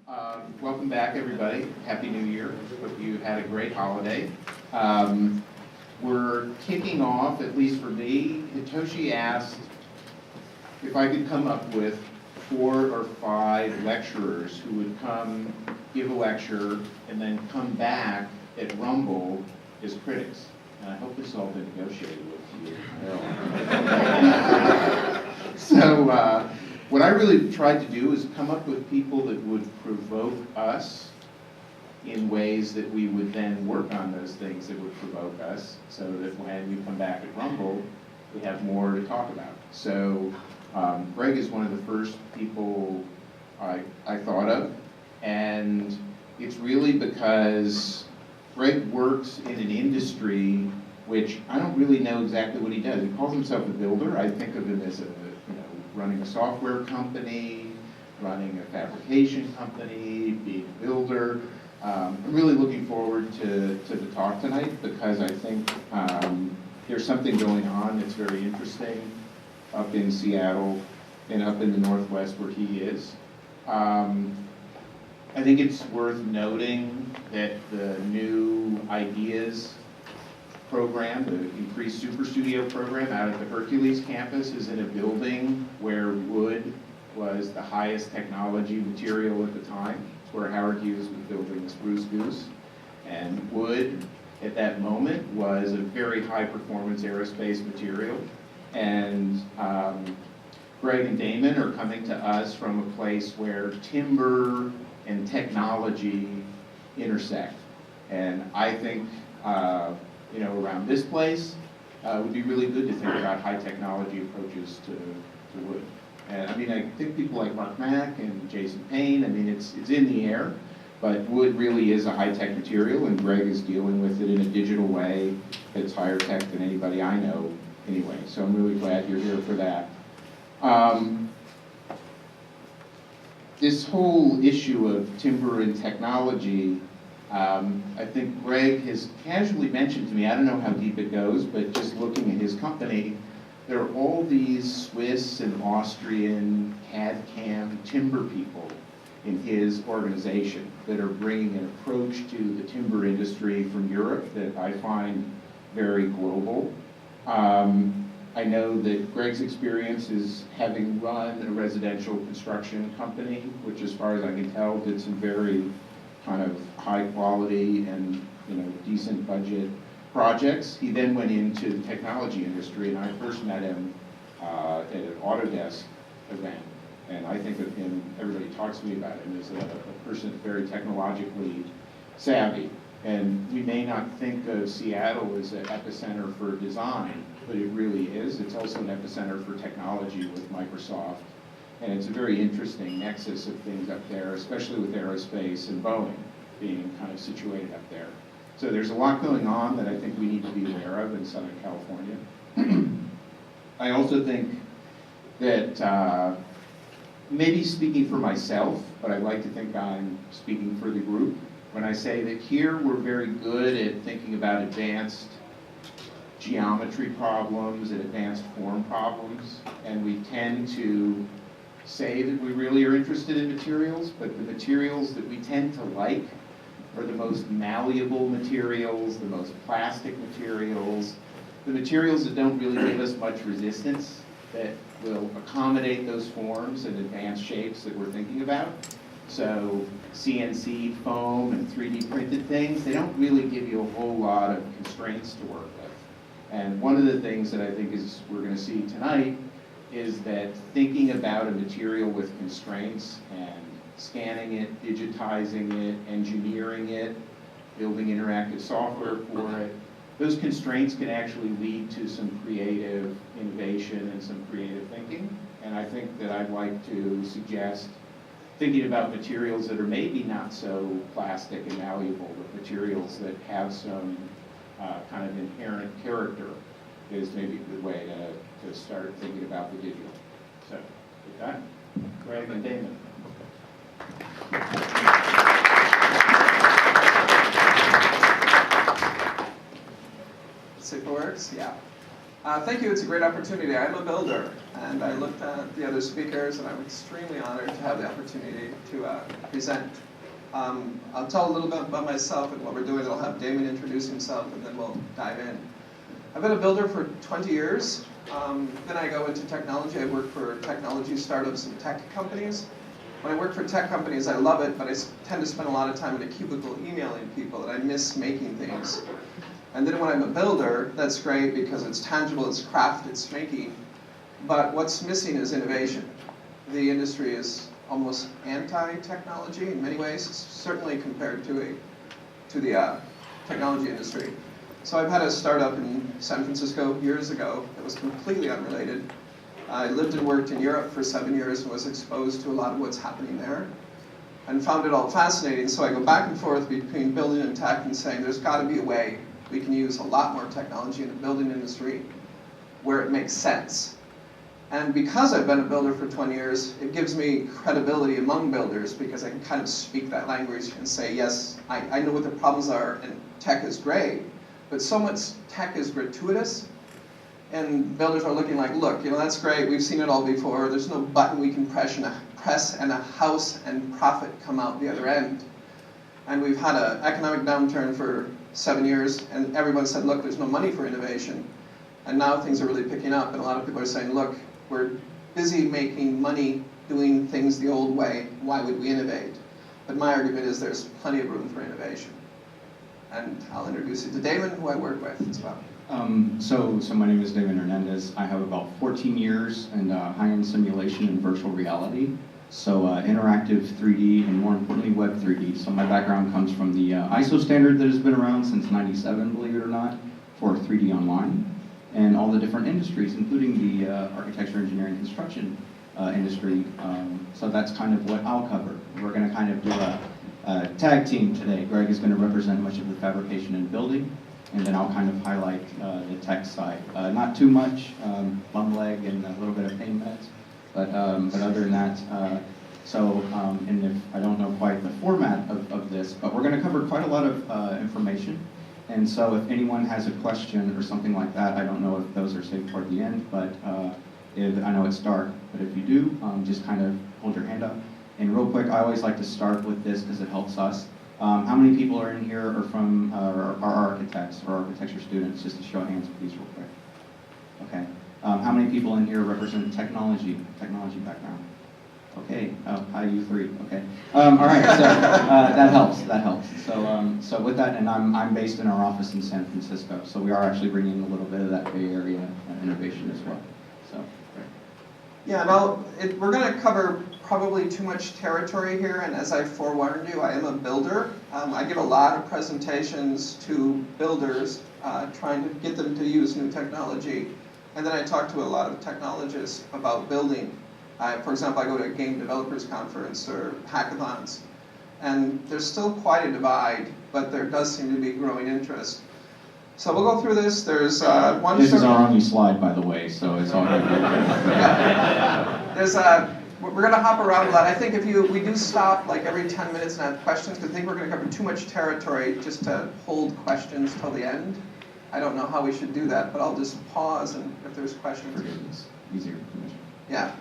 Welcome back, everybody. Happy New Year. Hope you had a great holiday. We're kicking off, at least for me. Hitoshi asked if I could come up with 4 or 5 lecturers who would come give a lecture and then come back at Rumble as critics. And I hope this has all been negotiated with you. So what I really tried to do is come up with people that would provoke us in ways that we would then work on those things that would provoke us, so that when we come back at Rumble, we have more to talk about. So Greg is one of the first people I thought of, and it's really because Greg works in an industry which I don't really know exactly what he does. He calls himself a builder. I think of him as running a software company, running a fabrication company, being a builder. I'm really looking forward to the talk tonight because I think there's something going on that's very interesting up in Seattle and up in the Northwest where he is. I think it's worth noting that the new IDEAS program, the increased Super Studio program out at the Hercules campus, is in a building where wood was the highest technology material at the time. It's where Howard Hughes was building the Spruce Goose. And wood at that moment was a very high performance aerospace material. And Greg and Damon are coming to us from a place where timber and technology intersect. And I think around this place, it would be really good to think about high technology approaches to wood. And I think people like Mark Mack and Jason Payne, it's in the air, but wood really is a high-tech material, and Greg is dealing with it in a digital way that's higher tech than anybody I know anyway. So I'm really glad you're here for that. This whole issue of timber and technology, I think Greg has casually mentioned to me, I don't know how deep it goes, but just looking at his company, there are all these Swiss and Austrian CAD/CAM timber people in his organization that are bringing an approach to the timber industry from Europe that I find very global. I know that Greg's experience is having run a residential construction company, which as far as I can tell did some very kind of high quality and decent budget projects. He then went into the technology industry, and I first met him at an Autodesk event. And I think of him, everybody talks to me about him as a person that's very technologically savvy. And we may not think of Seattle as an epicenter for design, but it really is. It's also an epicenter for technology with Microsoft. And it's a very interesting nexus of things up there, especially with aerospace and Boeing being kind of situated up there. So there's a lot going on that I think we need to be aware of in Southern California. I also think that maybe speaking for myself, but I'd like to think I'm speaking for the group, when I say that here we're very good at thinking about advanced geometry problems and advanced form problems, and we tend to say that we really are interested in materials, but the materials that we tend to like are the most malleable materials, the most plastic materials, the materials that don't really give us much resistance, that will accommodate those forms and advanced shapes that we're thinking about. So CNC foam and 3D printed things, they don't really give you a whole lot of constraints to work with. And one of the things that I think is we're going to see tonight is that thinking about a material with constraints and scanning it, digitizing it, engineering it, building interactive software for it, those constraints can actually lead to some creative innovation and some creative thinking. And I think that I'd like to suggest thinking about materials that are maybe not so plastic and malleable, but materials that have some kind of inherent character is maybe a good way to start thinking about the digital. So with that, Greg and Damon. So it works? Yeah. Thank you. It's a great opportunity. I'm a builder, and I looked at the other speakers, and I'm extremely honored to have the opportunity to present. I'll tell a little bit about myself and what we're doing. I'll have Damon introduce himself, and then we'll dive in. I've been a builder for 20 years. Then I go into technology. I work for technology startups and tech companies. When I work for tech companies, I love it, but I tend to spend a lot of time in a cubicle emailing people, and I miss making things. And then when I'm a builder, that's great because it's tangible, it's craft, it's making. But what's missing is innovation. The industry is almost anti-technology in many ways, certainly compared to the technology industry. So I've had a startup in San Francisco years ago that was completely unrelated. I lived and worked in Europe for 7 years and was exposed to a lot of what's happening there and found it all fascinating. So I go back and forth between building and tech and saying there's got to be a way we can use a lot more technology in the building industry where it makes sense. And because I've been a builder for 20 years, it gives me credibility among builders because I can kind of speak that language and say, yes, I know what the problems are, and tech is great, but so much tech is gratuitous, and builders are looking like, look, that's great, we've seen it all before, there's no button we can press and a house and profit come out the other end. And we've had an economic downturn for 7 years, and everyone said, look, there's no money for innovation. And now things are really picking up, and a lot of people are saying, look, we're busy making money doing things the old way, why would we innovate? But my argument is there's plenty of room for innovation. And I'll introduce you to Damon, who I work with as well. So my name is Damon Hernandez. I have about 14 years in high-end simulation and virtual reality. So interactive 3D and more importantly Web 3D. So my background comes from the ISO standard that has been around since '97, believe it or not, for 3D online. And all the different industries, including the architecture, engineering, construction industry. So that's kind of what I'll cover. We're going to kind of do a tag team today. Greg is going to represent much of the fabrication and building, and then I'll kind of highlight the tech side. Not too much, bum leg and a little bit of pain meds, but other than that, and if I don't know quite the format of this, but we're going to cover quite a lot of information. And so if anyone has a question or something like that, I don't know if those are saved toward the end, but I know it's dark, but if you do, just kind of hold your hand up. And real quick, I always like to start with this because it helps us. How many people are in here are from are architects or architecture students? Just a show of hands, please, real quick. Okay. How many people in here represent technology background? Okay. Oh, hi, you three. Okay. All right. So that helps. So with that, and I'm based in our office in San Francisco, so we are actually bringing a little bit of that Bay Area innovation as well. So. Great. Yeah, now we're going to cover probably too much territory here, and as I forewarned you, I am a builder. I give a lot of presentations to builders, trying to get them to use new technology, and then I talk to a lot of technologists about building. For example, I go to a game developers conference or hackathons, and there's still quite a divide, but there does seem to be growing interest. So we'll go through this. There's one. This is our only slide, by the way, so it's all good. Yeah. We're going to hop around a lot. I think we do stop like every 10 minutes and have questions, because I think we're going to cover too much territory just to hold questions till the end. I don't know how we should do that, but I'll just pause, and if there's questions. It's easier. Yeah.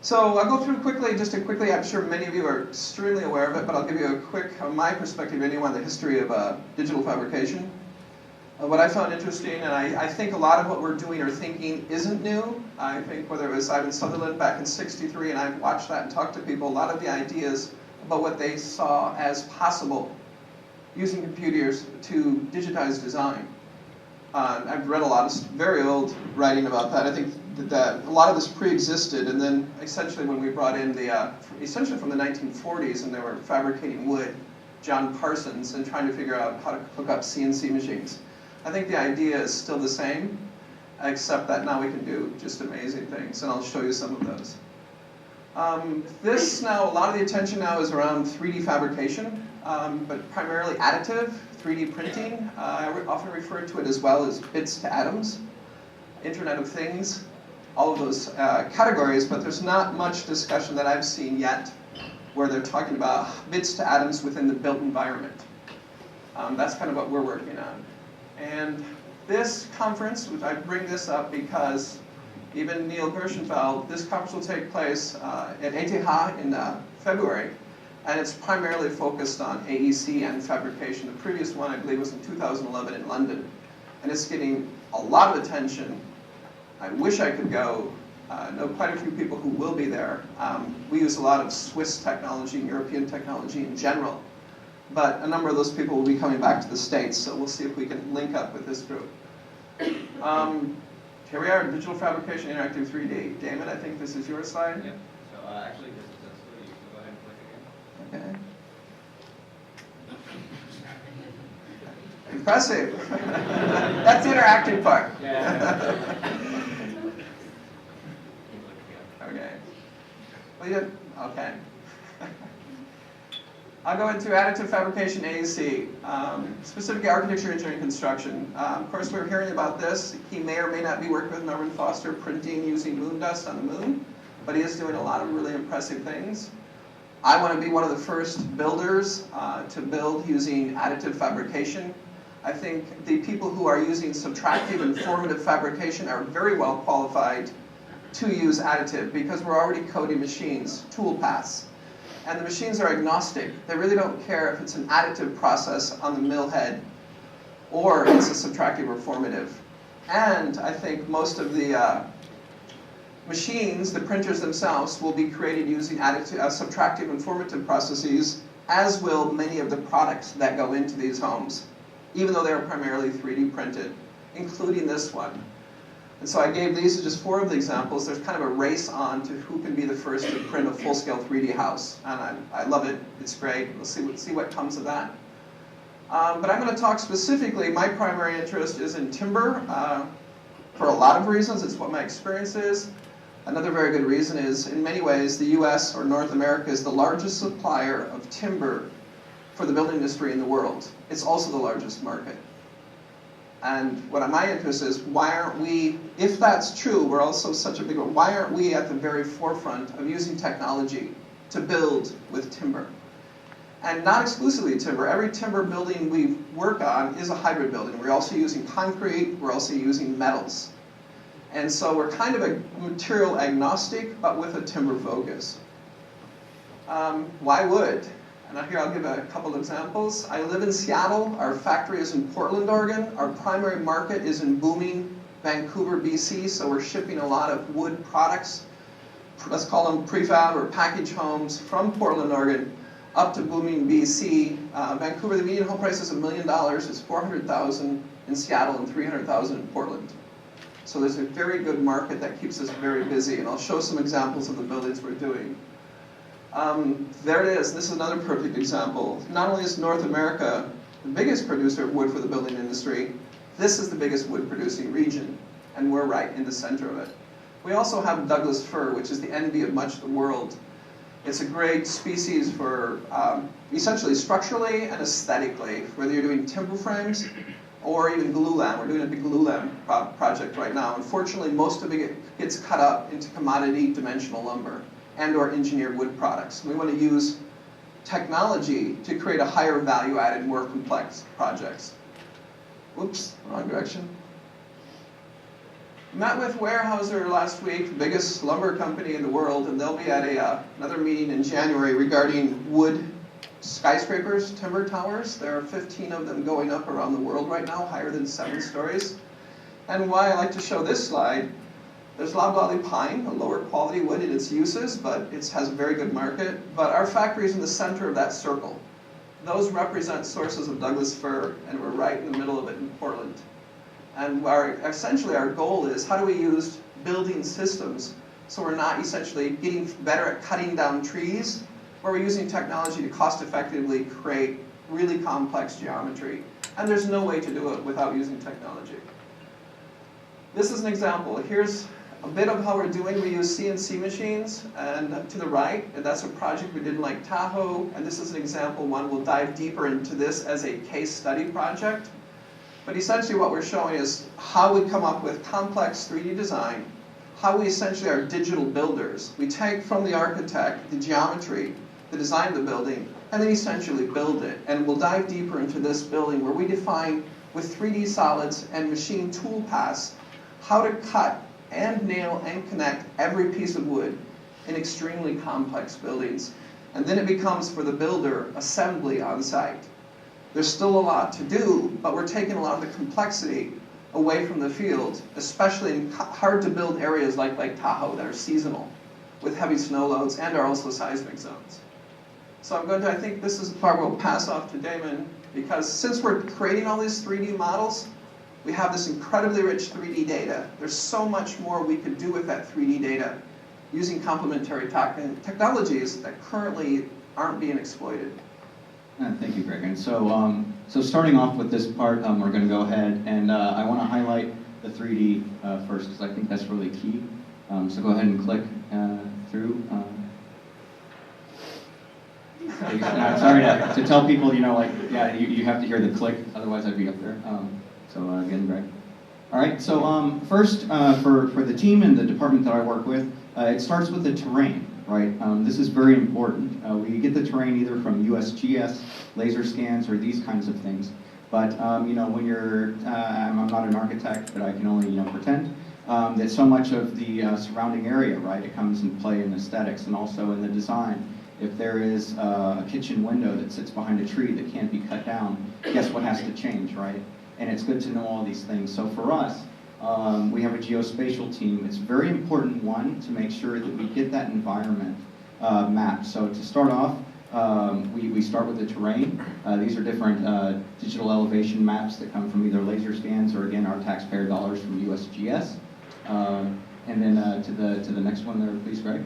So I'll go through quickly, I'm sure many of you are extremely aware of it, but I'll give you a quick, my perspective anyway, on the history of digital fabrication. What I found interesting, and I think a lot of what we're doing or thinking isn't new. I think whether it was Ivan Sutherland back in '63, and I've watched that and talked to people, a lot of the ideas about what they saw as possible using computers to digitize design. I've read a lot of very old writing about that. I think that a lot of this pre-existed, and then essentially when we brought in essentially from the 1940s, and they were fabricating wood, John Parsons, and trying to figure out how to hook up CNC machines. I think the idea is still the same, except that now we can do just amazing things, and I'll show you some of those. A lot of the attention now is around 3D fabrication, but primarily additive, 3D printing. I often refer to it as well as bits to atoms, Internet of Things, all of those categories, but there's not much discussion that I've seen yet where they're talking about bits to atoms within the built environment. That's kind of what we're working on. And This conference, which I bring this up because even Neil Gershenfeld, this conference will take place at ETH in February, and it's primarily focused on AEC and fabrication. The previous one, I believe, was in 2011 in London, and it's getting a lot of attention. I wish I could go. I know quite a few people who will be there. We use a lot of Swiss technology and European technology in general, but a number of those people will be coming back to the States, so we'll see if we can link up with this group. Here we are, digital fabrication, interactive 3D. Damon, I think this is your slide. Yep. So actually, this is a study. So go ahead and click again. Okay. Impressive. That's the interactive part. Yeah. Okay. Well, you, okay. I'll go into additive fabrication AEC, specifically architecture, engineering, construction. Of course, we're hearing about this. He may or may not be working with Norman Foster printing using moon dust on the moon, but he is doing a lot of really impressive things. I want to be one of the first builders to build using additive fabrication. I think the people who are using subtractive and formative fabrication are very well qualified to use additive because we're already coding machines, tool paths. And the machines are agnostic. They really don't care if it's an additive process on the mill head or it's a subtractive or formative. And I think most of the machines, the printers themselves, will be created using additive, subtractive and formative processes, as will many of the products that go into these homes, even though they're primarily 3D printed, including this one. And so I gave these as just 4 of the examples. There's kind of a race on to who can be the first to print a full-scale 3D house. And I love it. It's great. We'll see what comes of that. But I'm going to talk specifically, my primary interest is in timber for a lot of reasons. It's what my experience is. Another very good reason is, in many ways, the US or North America is the largest supplier of timber for the building industry in the world. It's also the largest market. And what my interest is, why aren't we, if that's true, we're also such a big one, why aren't we at the very forefront of using technology to build with timber? And not exclusively timber. Every timber building we work on is a hybrid building. We're also using concrete, we're also using metals. And so we're kind of a material agnostic, but with a timber focus. Why wood? And here I'll give a couple examples. I live in Seattle. Our factory is in Portland, Oregon. Our primary market is in booming Vancouver, BC, so we're shipping a lot of wood products, let's call them prefab or package homes, from Portland, Oregon, up to booming BC. Vancouver, the median home price is $1 million. It's $400,000 in Seattle and $300,000 in Portland. So there's a very good market that keeps us very busy, and I'll show some examples of the buildings we're doing. There it is. This is another perfect example. Not only is North America the biggest producer of wood for the building industry, this is the biggest wood producing region, and we're right in the center of it. We also have Douglas fir, which is the envy of much of the world. It's a great species for essentially structurally and aesthetically, whether you're doing timber frames or even glulam. We're doing a big glulam project right now. Unfortunately, most of it gets cut up into commodity dimensional lumber and or engineered wood products. We want to use technology to create a higher value added, more complex projects. Oops, wrong direction. Met with Weyerhaeuser last week, the biggest lumber company in the world, and they'll be at another meeting in January regarding wood skyscrapers, timber towers. There are 15 of them going up around the world right now, higher than 7 stories. And why I like to show this slide, there's loblolly pine, a lower quality wood in its uses, but it has a very good market. But our factory is in the center of that circle. Those represent sources of Douglas fir, and we're right in the middle of it in Portland. And essentially our goal is, how do we use building systems so we're not essentially getting better at cutting down trees, where we're using technology to cost effectively create really complex geometry. And there's no way to do it without using technology. This is an example. Here's a bit of how we're doing. We use CNC machines, and to the right, and that's a project we did in Lake Tahoe, and this is an example one. We'll dive deeper into this as a case study project. But essentially what we're showing is how we come up with complex 3D design, how we essentially are digital builders. We take from the architect the geometry, the design of the building, and then essentially build it. And we'll dive deeper into this building where we define with 3D solids and machine tool paths how to cut and nail and connect every piece of wood in extremely complex buildings. And then it becomes, for the builder, assembly on site. There's still a lot to do, but we're taking a lot of the complexity away from the field, especially in hard-to-build areas like Lake Tahoe that are seasonal, with heavy snow loads and are also seismic zones. So I think this is the part we'll pass off to Damon, because since we're creating all these 3D models, we have this incredibly rich 3D data. There's so much more we could do with that 3D data using complementary technologies that currently aren't being exploited. Thank you, Greg. And so, so starting off with this part, we're going to go ahead and I want to highlight the 3D first, because I think that's really key. So go ahead and click through. Sorry to tell people, you know, like, yeah, you have to hear the click, otherwise I'd be up there. So again, Greg. All right, so first, for the team and the department that I work with, it starts with the terrain, right? This is very important. We get the terrain either from USGS, laser scans, or these kinds of things. But, you know, when you're, I'm not an architect, but I can only, you know, pretend that so much of the surrounding area, right, it comes into play in aesthetics and also in the design. If there is a kitchen window that sits behind a tree that can't be cut down, guess what has to change, right? And it's good to know all these things. So for us, we have a geospatial team. It's very important, one, to make sure that we get that environment mapped. So to start off, we start with the terrain. These are different digital elevation maps that come from either laser scans or, again, our taxpayer dollars from USGS. And then to the next one there, please, Greg.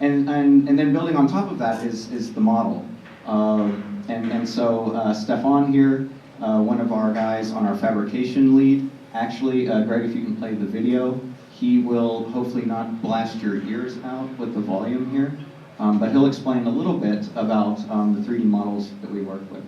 And then building on top of that is the model. And so Stefan here, one of our guys on our fabrication lead, actually, Greg, if you can play the video, he will hopefully not blast your ears out with the volume here, but he'll explain a little bit about the 3D models that we work with.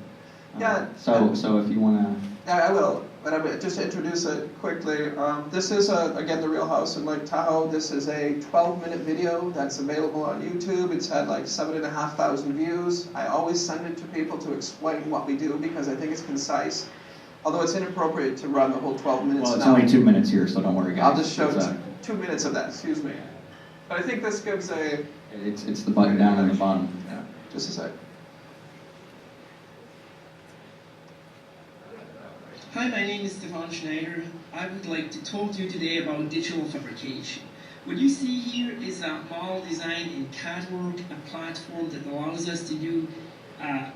Yeah. So if you want to... Yeah, I will. But I will just introduce it quickly. This is, again, the real house in Lake Tahoe. This is a 12-minute video that's available on YouTube. It's had like 7,500 views. I always send it to people to explain what we do because I think it's concise. Although it's inappropriate to run the whole 12 minutes Well, it's now. only 2 minutes here, so don't worry, guys. I'll just show 2 minutes of that, excuse me. But I think this gives a... It's the button down on the bottom. Yeah, just a sec. Hi, my name is Stefan Schneider. I would like to talk to you today about digital fabrication. What you see here is a model design in CAD-work, a platform that allows us to do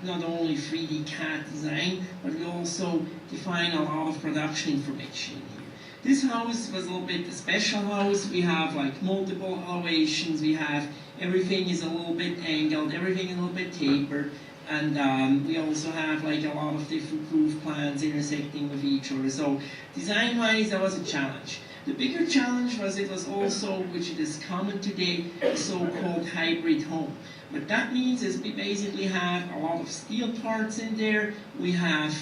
not only 3D CAD design, but we also define a lot of production information here. This house was a little bit a special house. We have like multiple elevations. We have everything is a little bit angled, everything a little bit tapered. And we also have like a lot of different roof plans intersecting with each other. So design-wise, that was a challenge. The bigger challenge was it was also, which it is common today, the so-called hybrid home. What that means is we basically have a lot of steel parts in there. We have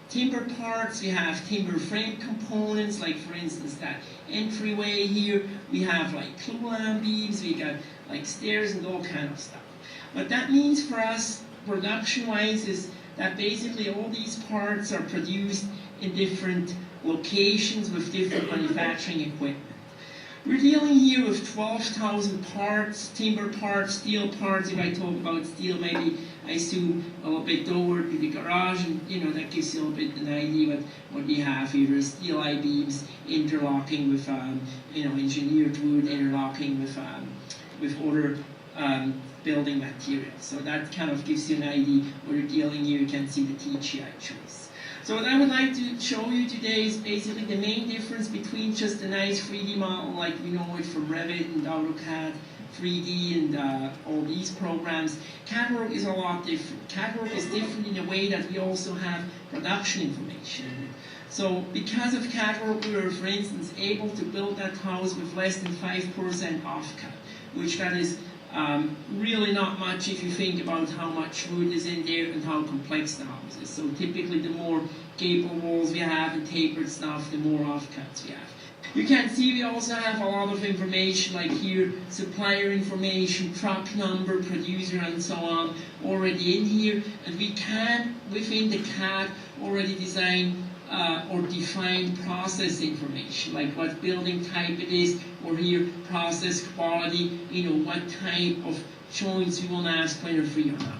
timber parts, we have timber frame components, like for instance that entryway here. We have like clothesline beams, we got like stairs and all kind of stuff. What that means for us, production-wise, is that basically all these parts are produced in different locations with different manufacturing equipment. We're dealing here with 12,000 parts, timber parts, steel parts. If I talk about steel, maybe I zoom a little bit over to the garage, and you know that gives you a little bit an idea what we have here. There's steel I-beams interlocking with you know, engineered wood interlocking with other building materials. So that kind of gives you an idea what you're dealing here. You can see the TGI choice. So what I would like to show you today is basically the main difference between just a nice 3D model like we know it from Revit and AutoCAD 3D and all these programs. CAD-work is a lot different. CAD-work is different in a way that we also have production information. So because of CAD-work, we were, for instance, able to build that house with less than 5% off-cut, which that is really not much if you think about how much wood is in there and how complex the house is. So typically the more gable walls we have and tapered stuff, the more offcuts we have. You can see we also have a lot of information like here, supplier information, truck number, producer and so on already in here. And we can, within the CAD, already design or defined process information, like what building type it is, or here process quality, what type of joints you want to ask when they're free or not.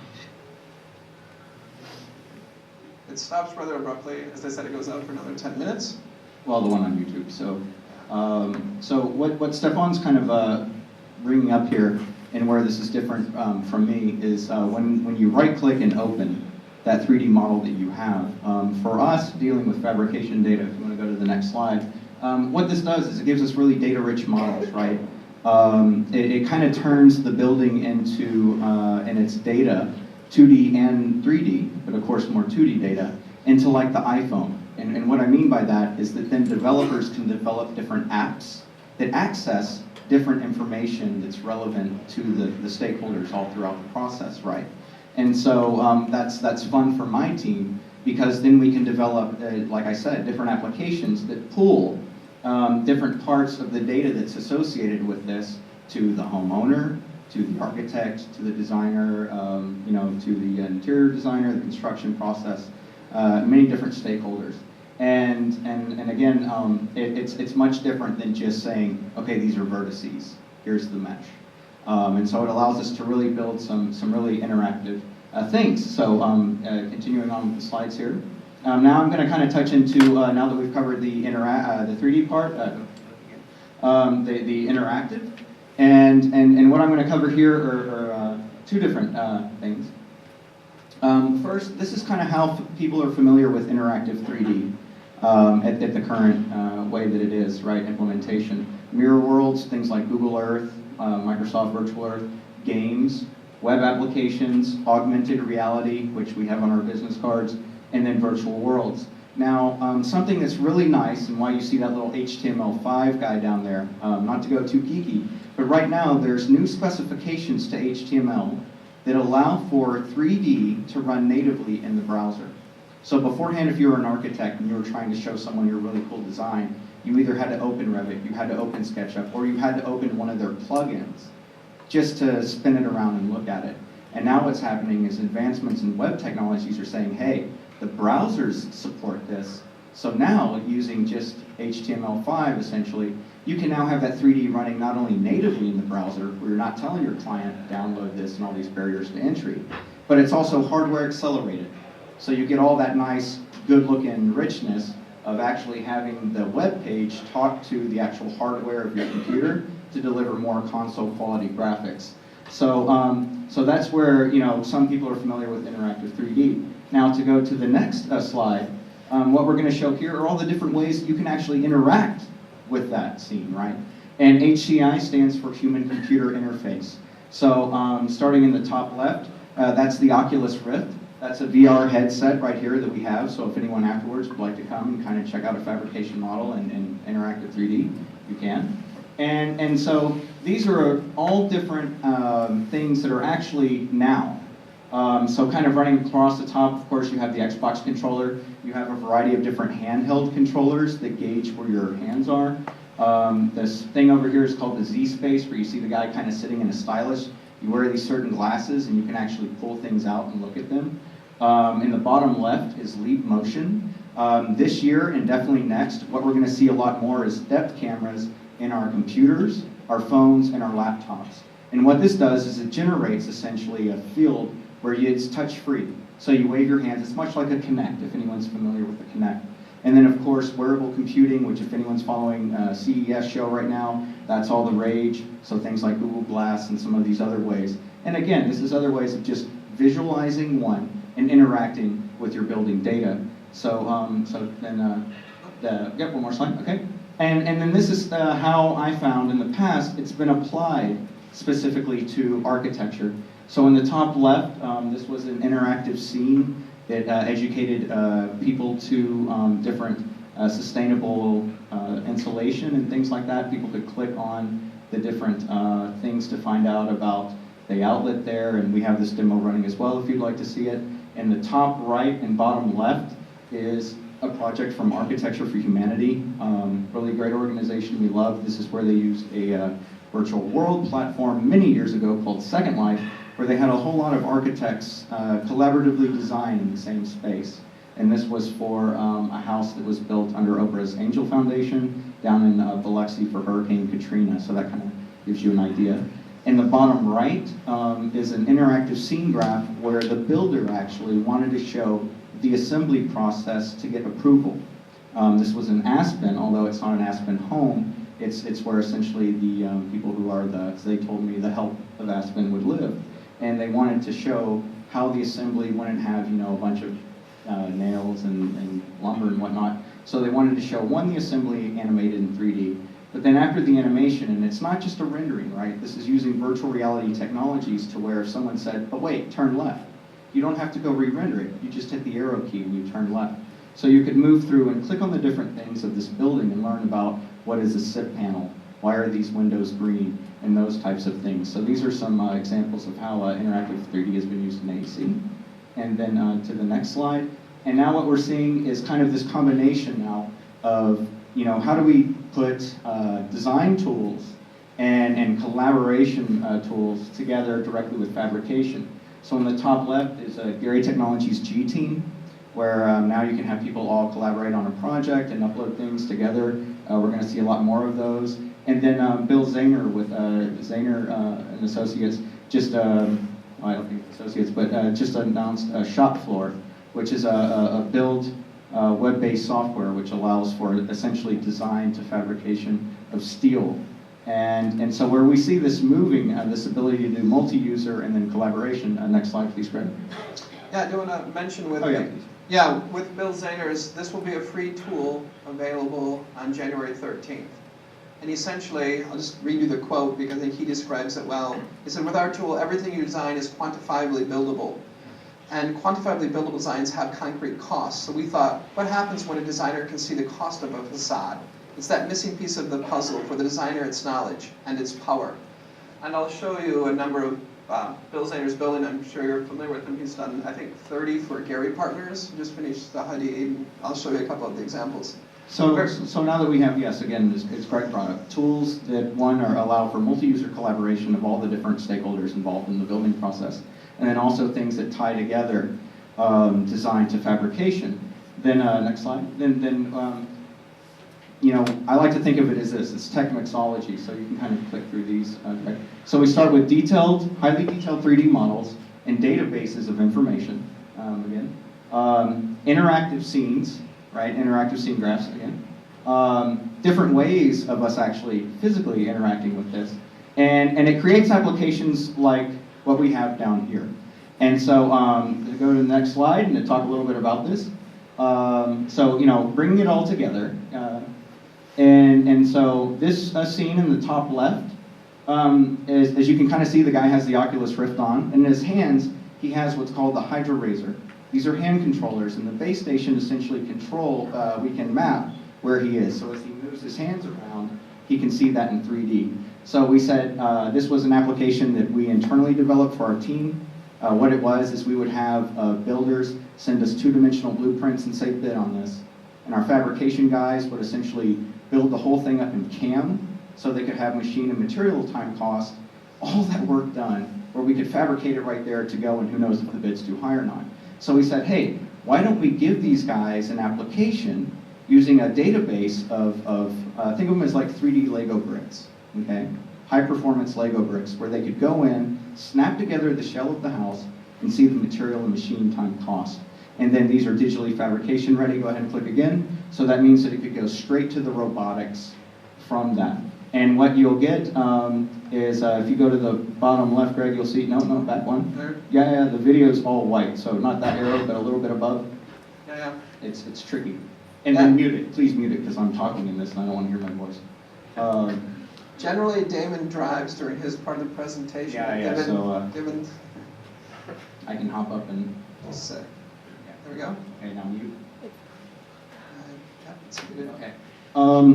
It stops rather abruptly. As I said, it goes out for another 10 minutes. Well, the one on YouTube. So what Stefan's kind of bringing up here, and where this is different from me, is when you right-click and open that 3D model that you have. For us, dealing with fabrication data, if you want to go to the next slide, what this does is it gives us really data-rich models, right? It kind of turns the building into, and its data, 2D and 3D, but of course more 2D data, into like the iPhone. And what I mean by that is that then developers can develop different apps that access different information that's relevant to the stakeholders all throughout the process, right? And so that's fun for my team, because then we can develop, like I said, different applications that pull different parts of the data that's associated with this to the homeowner, to the architect, to the designer, to the interior designer, the construction process, many different stakeholders. And again, it's much different than just saying, okay, these are vertices, here's the mesh. And so it allows us to really build some really interactive things. So continuing on with the slides here. Now I'm going to kind of touch into, now that we've covered the 3D part, the interactive. And what I'm going to cover here are two different things. First, this is kind of how people are familiar with interactive 3D at the current way that it is, right, implementation. Mirror worlds, things like Google Earth, Microsoft Virtual Earth, games, web applications, augmented reality, which we have on our business cards, and then virtual worlds. Now, something that's really nice, and why you see that little HTML5 guy down there, not to go too geeky, but right now there's new specifications to HTML that allow for 3D to run natively in the browser. So beforehand, if you were an architect and you were trying to show someone your really cool design, you either had to open Revit, you had to open SketchUp, or you had to open one of their plugins just to spin it around and look at it. And now what's happening is advancements in web technologies are saying, hey, the browsers support this. So now, using just HTML5, essentially, you can now have that 3D running not only natively in the browser, where you're not telling your client, download this and all these barriers to entry, but it's also hardware accelerated. So you get all that nice, good-looking richness of actually having the web page talk to the actual hardware of your computer to deliver more console-quality graphics. So, so that's where some people are familiar with interactive 3D. Now, to go to the next slide, what we're going to show here are all the different ways that you can actually interact with that scene, right? And HCI stands for Human Computer Interface. So starting in the top left, that's the Oculus Rift. That's a VR headset right here that we have. So if anyone afterwards would like to come and kind of check out a fabrication model and interactive 3D, you can. And so these are all different things that are actually now. So kind of running across the top, of course, you have the Xbox controller. You have a variety of different handheld controllers that gauge where your hands are. This thing over here is called the Z-Space, where you see the guy kind of sitting in a stylus. You wear these certain glasses, and you can actually pull things out and look at them. In the bottom left is Leap Motion. This year, and definitely next, what we're going to see a lot more is depth cameras in our computers, our phones, and our laptops. And what this does is it generates essentially a field where it's touch-free. So you wave your hands. It's much like a Kinect, if anyone's familiar with the Kinect. And then, of course, wearable computing, which if anyone's following CES show right now, that's all the rage. So things like Google Glass and some of these other ways. And again, this is other ways of just visualizing one and interacting with your building data. So, one more slide, okay. And then this is how I found in the past it's been applied specifically to architecture. So in the top left, this was an interactive scene that educated people to different sustainable insulation and things like that. People could click on the different things to find out about the outlet there, and we have this demo running as well if you'd like to see it. In the top right and bottom left is a project from Architecture for Humanity, really great organization we love. This is where they used a virtual world platform many years ago called Second Life, where they had a whole lot of architects collaboratively design in the same space. And this was for a house that was built under Oprah's Angel Foundation down in Biloxi for Hurricane Katrina. So that kind of gives you an idea. In the bottom right is an interactive scene graph where the builder actually wanted to show the assembly process to get approval. This was in Aspen, although it's not an Aspen home. It's where essentially the people who are as they told me, the help of Aspen would live. And they wanted to show how the assembly wouldn't have, a bunch of nails and lumber and whatnot. So they wanted to show, one, the assembly animated in 3D, but then after the animation, and it's not just a rendering, right? This is using virtual reality technologies to where if someone said, but wait, turn left, you don't have to go re-render it. You just hit the arrow key and you turn left. So you could move through and click on the different things of this building and learn about what is a SIP panel, why are these windows green, and those types of things. So these are some examples of how interactive 3D has been used in AEC. And then to the next slide. And now what we're seeing is kind of this combination now of, how do we put design tools and collaboration tools together directly with fabrication. So on the top left is Gary Technologies G Team, where now you can have people all collaborate on a project and upload things together. We're going to see a lot more of those. And then Bill Zahner with Zahner and Associates just, I don't think Associates, but just announced Shop Floor, which is a build web-based software which allows for essentially design to fabrication of steel. And so where we see this moving, this ability to do multi-user and then collaboration. Next slide, please, Greg. Yeah, I do want to mention with with Bill Zahner's, this will be a free tool available on January 13th. And essentially, I'll just read you the quote because I think he describes it well. He said, with our tool, everything you design is quantifiably buildable. And quantifiably buildable designs have concrete costs. So we thought, what happens when a designer can see the cost of a facade? It's that missing piece of the puzzle. For the designer, it's knowledge and it's power. And I'll show you a number of Bill Zahner's building. I'm sure you're familiar with him. He's done, I think, 30 for Gary Partners. Just finished the Huddy. I'll show you a couple of the examples. So now that we have, yes, again, it's Greg product, tools that, one, allow for multi-user collaboration of all the different stakeholders involved in the building process, and then also things that tie together design to fabrication. Then, next slide. I like to think of it as this. It's tech mixology, so you can kind of click through these. So we start with highly detailed 3D models and databases of information, again. Interactive scenes, right? Interactive scene graphs, again. Different ways of us actually physically interacting with this. And it creates applications like what we have down here. And so to go to the next slide and to talk a little bit about this. Bringing it all together. And so this scene in the top left, as you can kind of see, the guy has the Oculus Rift on, and in his hands, he has what's called the Hydra Razor. These are hand controllers, and the base station essentially we can map where he is. So as he moves his hands around, he can see that in 3D. So we said this was an application that we internally developed for our team. What it was is we would have builders send us two-dimensional blueprints and say, bid on this. And our fabrication guys would essentially build the whole thing up in CAM so they could have machine and material time cost, all that work done, where we could fabricate it right there to go, and who knows if the bid's too high or not. So we said, hey, why don't we give these guys an application using a database of think of them as like 3D Lego bricks, okay? High-performance Lego bricks, where they could go in, snap together the shell of the house, and see the material and machine time cost. And then these are digitally fabrication ready. Go ahead and click again. So that means that it could go straight to the robotics from that. And what you'll get is if you go to the bottom left, Greg, you'll see, no, back one. There? Yeah, the video's all white. So not that arrow, but a little bit above. Yeah. It's tricky. And then mute it. Please mute it, because I'm talking in this and I don't want to hear my voice. Generally, Damon drives during his part of the presentation. So I can hop up and... There we go. Okay, now mute. Okay.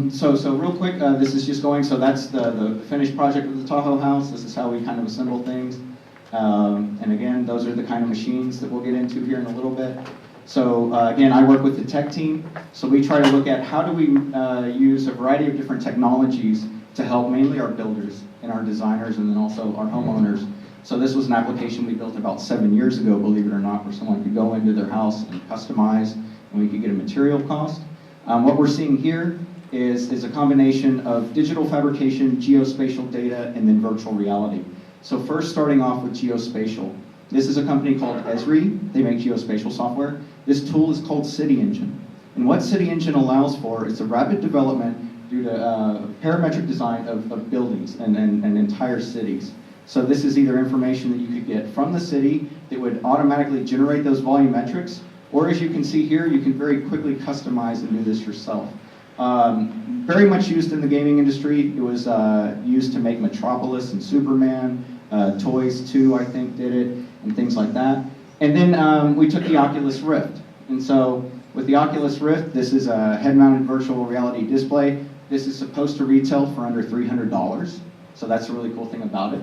So real quick, this is just going, so that's the finished project of the Tahoe house. This is how we kind of assemble things. And again, those are the kind of machines that we'll get into here in a little bit. So again, I work with the tech team. So we try to look at how do we use a variety of different technologies to help mainly our builders and our designers and then also our homeowners So this was an application we built about 7 years ago, believe it or not, where someone could go into their house and customize, and we could get a material cost. What we're seeing here is a combination of digital fabrication, geospatial data, and then virtual reality. So first, starting off with geospatial. This is a company called Esri. They make geospatial software. This tool is called City Engine. And what City Engine allows for is the rapid development due to parametric design of buildings and entire cities. So this is either information that you could get from the city that would automatically generate those volumetrics, or as you can see here, you can very quickly customize and do this yourself. Very much used in the gaming industry. It was used to make Metropolis and Superman. Toys 2, I think, did it, and things like that. And then we took the Oculus Rift. And so with the Oculus Rift, this is a head-mounted virtual reality display. This is supposed to retail for under $300. So that's a really cool thing about it.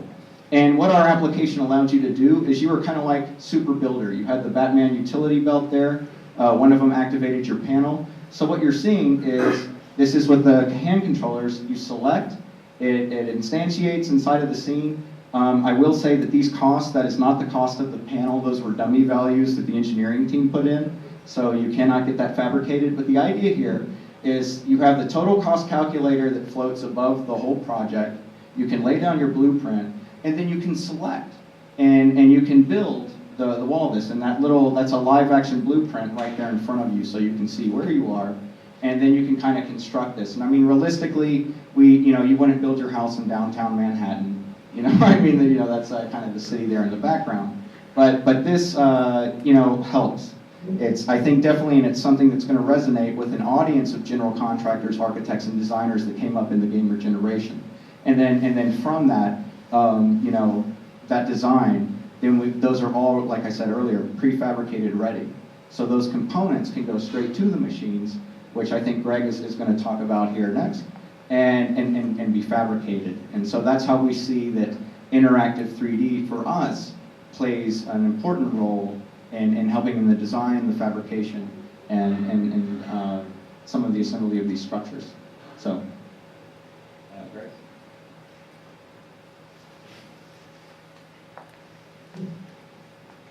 And what our application allowed you to do is you were kind of like Super Builder. You had the Batman utility belt there. One of them activated your panel. So what you're seeing is, this is with the hand controllers. You select, it instantiates inside of the scene. I will say that these costs, that is not the cost of the panel. Those were dummy values that the engineering team put in. So you cannot get that fabricated. But the idea here is you have the total cost calculator that floats above the whole project. You can lay down your blueprint, and then you can select, and you can build the wall of this. And that's a live action blueprint right there in front of you, so you can see where you are, and then you can kind of construct this. And I mean, realistically, you wouldn't build your house in downtown Manhattan. I mean, that's kind of the city there in the background. But this, helps. I think definitely, and it's something that's going to resonate with an audience of general contractors, architects, and designers that came up in the gamer generation. And then from that, that design, then those are all, like I said earlier, prefabricated ready. So those components can go straight to the machines, which I think Greg is going to talk about here next, and be fabricated. And so that's how we see that interactive 3D for us plays an important role in helping in the design, the fabrication, and some of the assembly of these structures. So, Greg.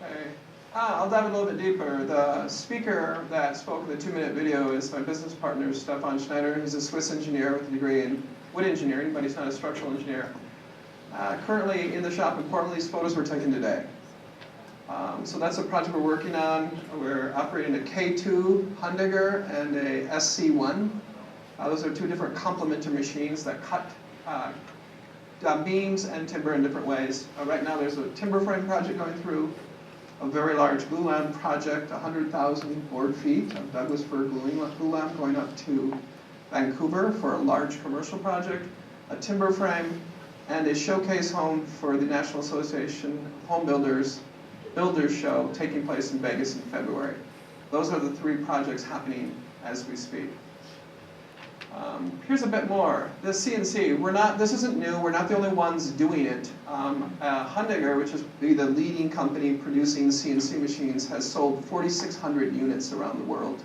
Okay. I'll dive a little bit deeper. The speaker that spoke in the 2-minute video is my business partner, Stefan Schneider. He's a Swiss engineer with a degree in wood engineering, but he's not a structural engineer. Currently in the shop in Portland, these photos were taken today. So that's a project we're working on. We're operating a K2 Hundiger and a SC1. Those are two different complementary machines that cut beams and timber in different ways. Right now there's a timber frame project going through, a very large glulam project, 100,000 board feet of Douglas fir glulam going up to Vancouver for a large commercial project, a timber frame, and a showcase home for the National Association of Home Builders show taking place in Vegas in February. Those are the 3 projects happening as we speak. Here's a bit more. The CNC, this isn't new, we're not the only ones doing it. Hundiger, which is the leading company producing CNC machines, has sold 4,600 units around the world.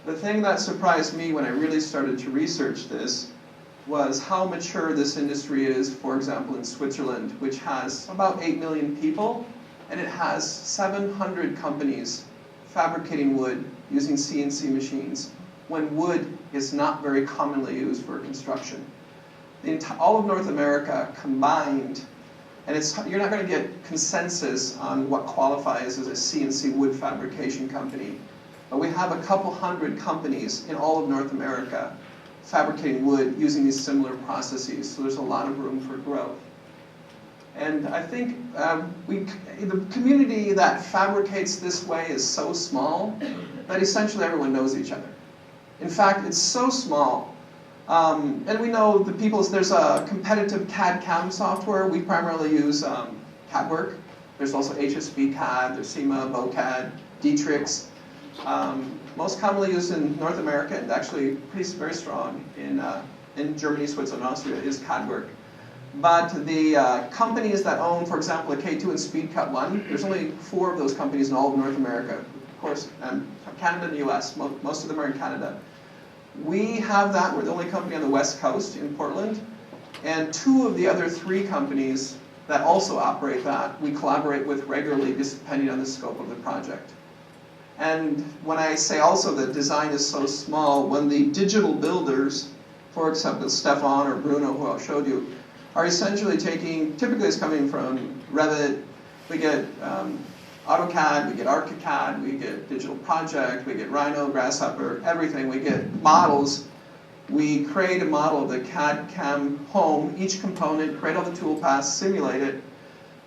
The thing that surprised me when I really started to research this was how mature this industry is, for example, in Switzerland, which has about 8 million people, and it has 700 companies fabricating wood using CNC machines, when wood is not very commonly used for construction. All of North America combined, and you're not going to get consensus on what qualifies as a CNC wood fabrication company, but we have a couple hundred companies in all of North America fabricating wood using these similar processes, so there's a lot of room for growth. And I think the community that fabricates this way is so small that essentially everyone knows each other. In fact, it's so small, and we know the there's a competitive CAD/CAM software. We primarily use CADWork. There's also HSB CAD, there's SEMA, BoCAD, Dietrix. Most commonly used in North America, and actually very strong in Germany, Switzerland, and Austria, is CADWork. But the companies that own, for example, the K2 and SpeedCut 1, there's only 4 of those companies in all of North America. Of course, Canada and the US, most of them are in Canada. We have that, we're the only company on the West Coast in Portland, and 2 of the other 3 companies that also operate that we collaborate with regularly, just depending on the scope of the project. And when I say also that design is so small, when the digital builders, for example, Stefan or Bruno, who I showed you, are essentially taking, typically it's coming from Revit, we get AutoCAD, we get ArchiCAD, we get Digital Project, we get Rhino, Grasshopper, everything. We get models. We create a model of the CAD/CAM home, each component, create all the toolpaths, simulate it.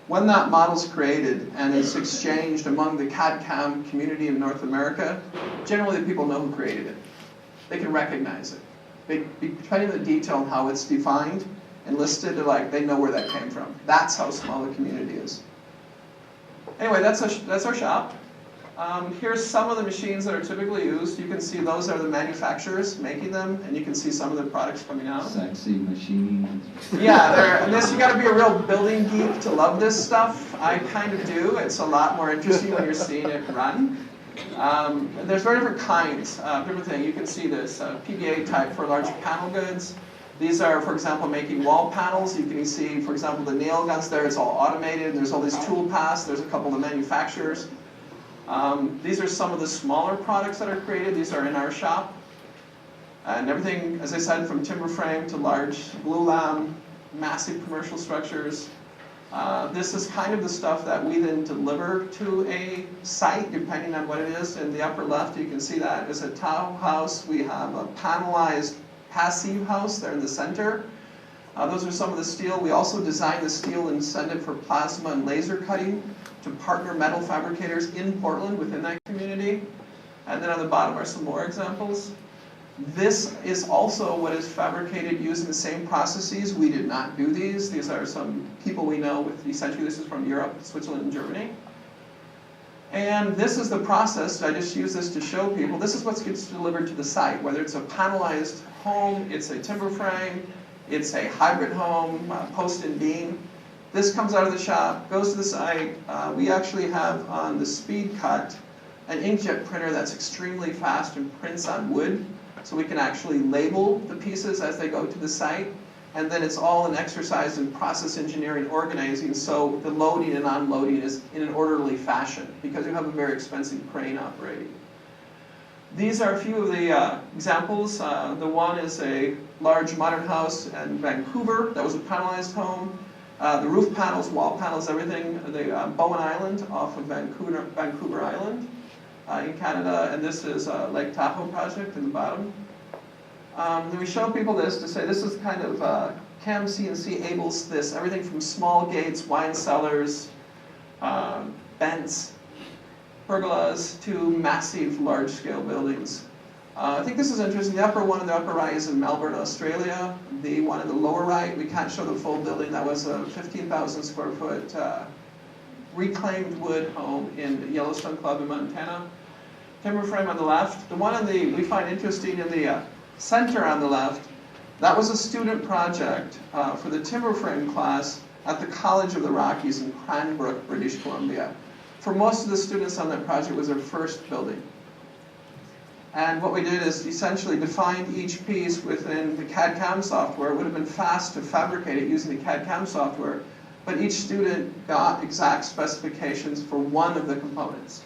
When that model's created and is exchanged among the CAD/CAM community in North America, generally the people know who created it. They can recognize it. Depending on the detail on how it's defined and listed, they know where that came from. That's how small the community is. Anyway, that's our shop. Here's some of the machines that are typically used. You can see those are the manufacturers making them, and you can see some of the products coming out. Sexy machines. Yeah, and this, you got to be a real building geek to love this stuff. I kind of do. It's a lot more interesting when you're seeing it run. There's very different kinds, different things. You can see this PBA type for large panel goods. These are, for example, making wall panels. You can see, for example, the nail guns there. It's all automated. There's all these tool paths. There's a couple of the manufacturers. These are some of the smaller products that are created. These are in our shop. And everything, as I said, from timber frame to large glulam, massive commercial structures. This is kind of the stuff that we then deliver to a site, depending on what it is. In the upper left, you can see that is a tile house. We have a panelized passive house there in the center. Those are some of the steel. We also design the steel and send it for plasma and laser cutting to partner metal fabricators in Portland within that community. And then on the bottom are some more examples. This is also what is fabricated using the same processes. We did not do these. These are some people we know with, essentially this is from Europe, Switzerland, and Germany. And this is the process. I just use this to show people. This is what gets delivered to the site, whether it's a panelized home, it's a timber frame, it's a hybrid home, post and beam. This comes out of the shop, goes to the site. We actually have on the speed cut an inkjet printer that's extremely fast and prints on wood. So we can actually label the pieces as they go to the site. And then it's all an exercise in process engineering organizing, so the loading and unloading is in an orderly fashion because you have a very expensive crane operating. These are a few of the examples. The one is a large modern house in Vancouver that was a panelized home. The roof panels, wall panels, everything. The Bowen Island off of Vancouver Island in Canada, and this is a Lake Tahoe project in the bottom. We show people this to say this is kind of CAM CNC enables this, everything from small gates, wine cellars, vents, pergolas, to massive large-scale buildings. I think this is interesting. The upper one and the upper right is in Melbourne, Australia. The one in the lower right, we can't show the full building. That was a 15,000 square foot reclaimed wood home in Yellowstone Club in Montana. Timber frame on the left. The one on the, we find interesting in the center on the left, that was a student project for the timber frame class at the College of the Rockies in Cranbrook, British Columbia. For most of the students on that project, it was their first building. And what we did is essentially defined each piece within the CAD/CAM software. It would have been fast to fabricate it using the CAD/CAM software, but each student got exact specifications for one of the components.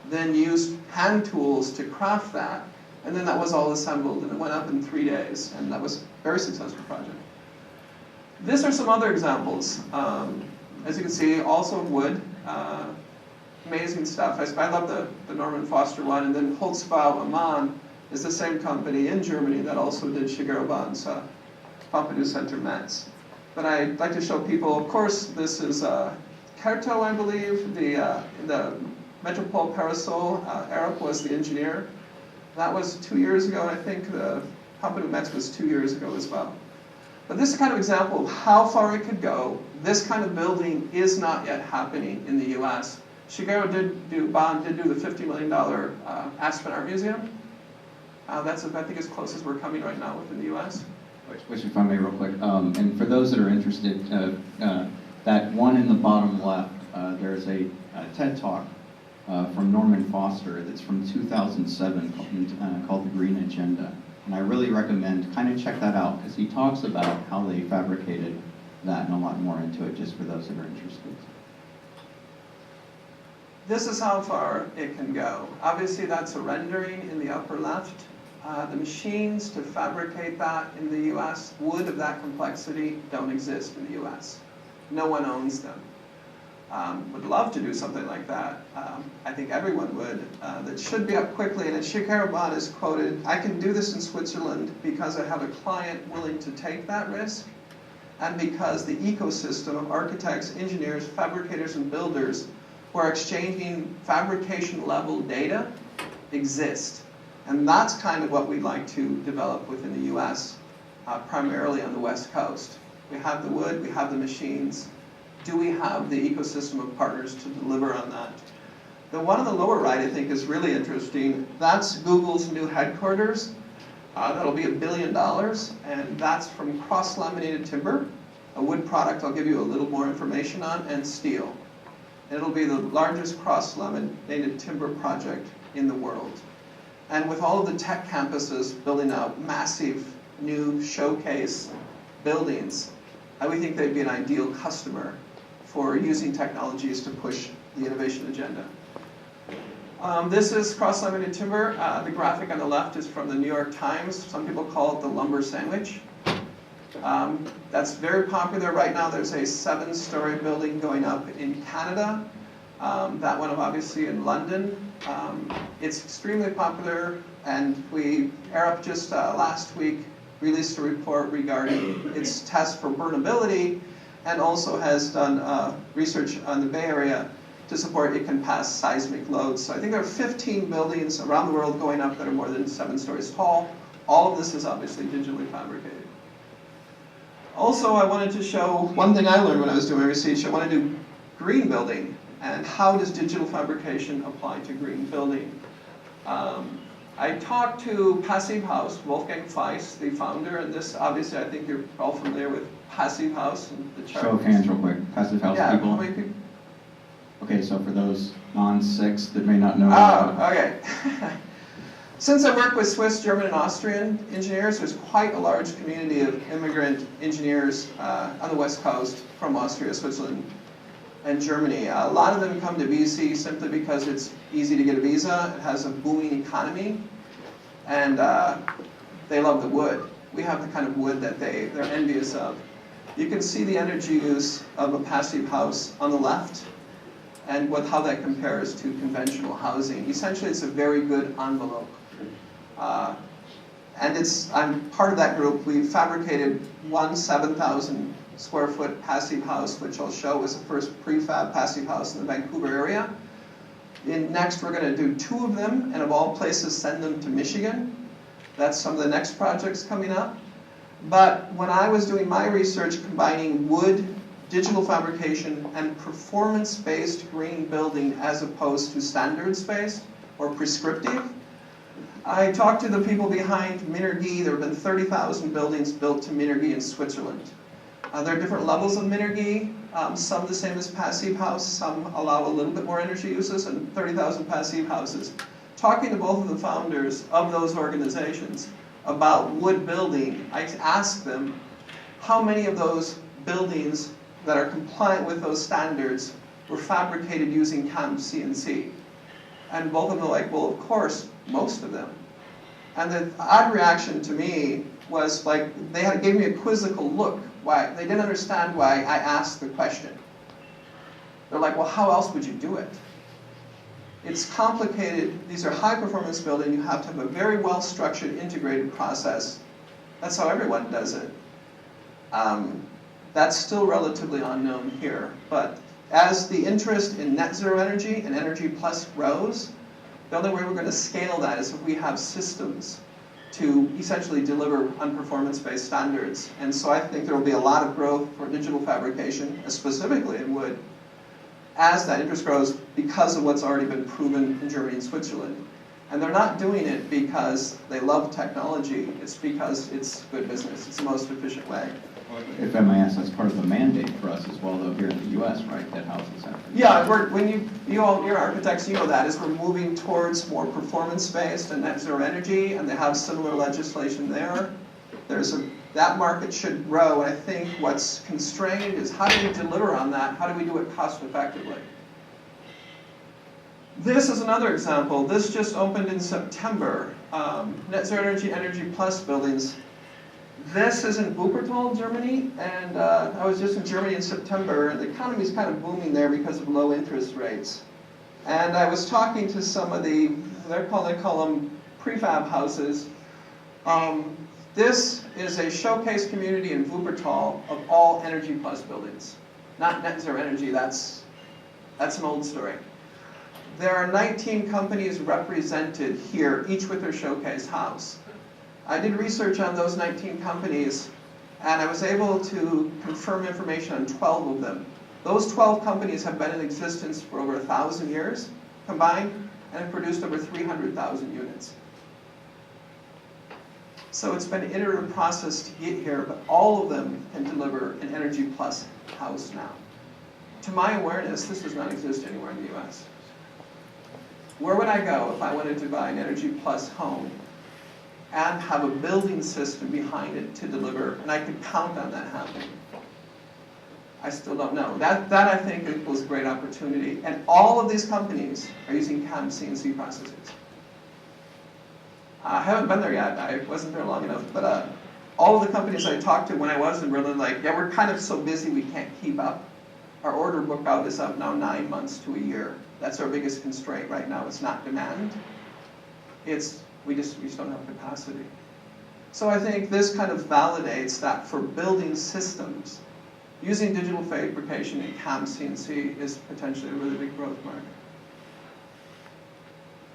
Then used hand tools to craft that, and then that was all assembled, and it went up in 3 days, and that was a very successful project. These are some other examples. As you can see, also wood. Amazing stuff. I love the Norman Foster one, and then Holzbau Amman is the same company in Germany that also did Shigeru Ban's Pompidou Center Metz. But I'd like to show people, of course, this is Kerto, I believe, the Metropole Parasol. Eric was the engineer. That was 2 years ago, and I think the Pompidou Metz was 2 years ago as well. But this is a kind of example of how far it could go. This kind of building is not yet happening in the US. Shigeru did do the $50 million Aspen Art Museum. That's, I think, as close as we're coming right now within the US. Which, if I may, real quick, and for those that are interested, that one in the bottom left, there's a TED Talk from Norman Foster that's from 2007 called The Green Agenda. And I really recommend kind of check that out because he talks about how they fabricated that and a lot more into it, just for those that are interested. This is how far it can go. Obviously, that's a rendering in the upper left. The machines to fabricate that in the US, wood of that complexity, don't exist in the US. No one owns them. Would love to do something like that. I think everyone would. That should be up quickly, and Shikaraban is quoted, "I can do this in Switzerland because I have a client willing to take that risk, and because the ecosystem of architects, engineers, fabricators, and builders who are exchanging fabrication level data exist." And that's kind of what we'd like to develop within the US, primarily on the West Coast. We have the wood, we have the machines. Do we have the ecosystem of partners to deliver on that? The one on the lower right, I think, is really interesting. That's Google's new headquarters. That'll be $1 billion, and that's from cross-laminated timber, a wood product I'll give you a little more information on, and steel. And it'll be the largest cross-laminated timber project in the world. And with all of the tech campuses building out massive new showcase buildings, we think they'd be an ideal customer for using technologies to push the innovation agenda. This is cross-laminated timber. The graphic on the left is from the New York Times. Some people call it the lumber sandwich. That's very popular right now. There's a 7-story building going up in Canada. That one obviously in London. It's extremely popular, and Arup just last week released a report regarding its test for burnability, and also has done research on the Bay Area to support it can pass seismic loads. So I think there are 15 buildings around the world going up that are more than 7 stories tall. All of this is obviously digitally fabricated. Also, I wanted to show one thing I learned when I was doing my research. I want to do green building, and how does digital fabrication apply to green building? I talked to Passive House, Wolfgang Feiss, the founder, and this, obviously, I think you're all familiar with Passive House and the chart. Show of hands real quick. Passive House Yeah, people. how many people? Okay, so for those non-6 that may not know. Oh, okay. Since I work with Swiss, German, and Austrian engineers, there's quite a large community of immigrant engineers on the West Coast from Austria, Switzerland, and Germany. A lot of them come to BC simply because it's easy to get a visa, it has a booming economy, and they love the wood. We have the kind of wood that they're envious of. You can see the energy use of a passive house on the left, and how that compares to conventional housing. Essentially, it's a very good envelope. And I'm part of that group. We fabricated one 7,000 square foot passive house, which I'll show was the first prefab passive house in the Vancouver area. Next, we're going to do 2 of them, and of all places, send them to Michigan. That's some of the next projects coming up. But when I was doing my research combining wood, digital fabrication, and performance-based green building as opposed to standards-based or prescriptive, I talked to the people behind Minergie. There have been 30,000 buildings built to Minergie in Switzerland. There are different levels of Minergie, some the same as Passive House, some allow a little bit more energy uses, and 30,000 passive houses. Talking to both of the founders of those organizations about wood building, I asked them how many of those buildings that are compliant with those standards were fabricated using CAM CNC. And both of them were like, well, of course, most of them. And the odd reaction to me was like, they gave me a quizzical look. Why? They didn't understand why I asked the question. They're like, well, how else would you do it? It's complicated. These are high-performance buildings. You have to have a very well-structured, integrated process. That's how everyone does it. That's still relatively unknown here. But as the interest in net zero energy and energy plus grows, the only way we're going to scale that is if we have systems to essentially deliver on performance-based standards. And so I think there will be a lot of growth for digital fabrication, specifically in wood, as that interest grows because of what's already been proven in Germany and Switzerland. And they're not doing it because they love technology. It's because it's good business. It's the most efficient way. If I may ask, that's part of the mandate for us as well, though, here in the U.S., right? That houses have. Yeah, you're architects, you know that, is we're moving towards more performance-based and net zero energy, and they have similar legislation there. that market should grow, and I think what's constrained is how do we deliver on that? How do we do it cost effectively? This is another example. This just opened in September. Net Zero Energy, Energy Plus buildings. This is in Wuppertal, Germany, and I was just in Germany in September, and the economy is kind of booming there because of low interest rates. And I was talking to some of they call them prefab houses. This is a showcase community in Wuppertal of all Energy Plus buildings. Not Net Zero Energy, that's an old story. There are 19 companies represented here, each with their showcase house. I did research on those 19 companies, and I was able to confirm information on 12 of them. Those 12 companies have been in existence for over 1,000 years combined, and have produced over 300,000 units. So it's been an iterative process to get here, but all of them can deliver an Energy Plus house now. To my awareness, this does not exist anywhere in the US. Where would I go if I wanted to buy an Energy Plus home and have a building system behind it to deliver, and I could count on that happening? I still don't know. That I think equals great opportunity, and all of these companies are using CAM CNC processes. I haven't been there yet, I wasn't there long enough, but all of the companies I talked to when I was in Berlin, like, yeah, we're kind of so busy we can't keep up. Our order book out is up now 9 months to a year. That's our biggest constraint right now. It's not demand. We just don't have capacity. So I think this kind of validates that for building systems, using digital fabrication and CAM CNC is potentially a really big growth market.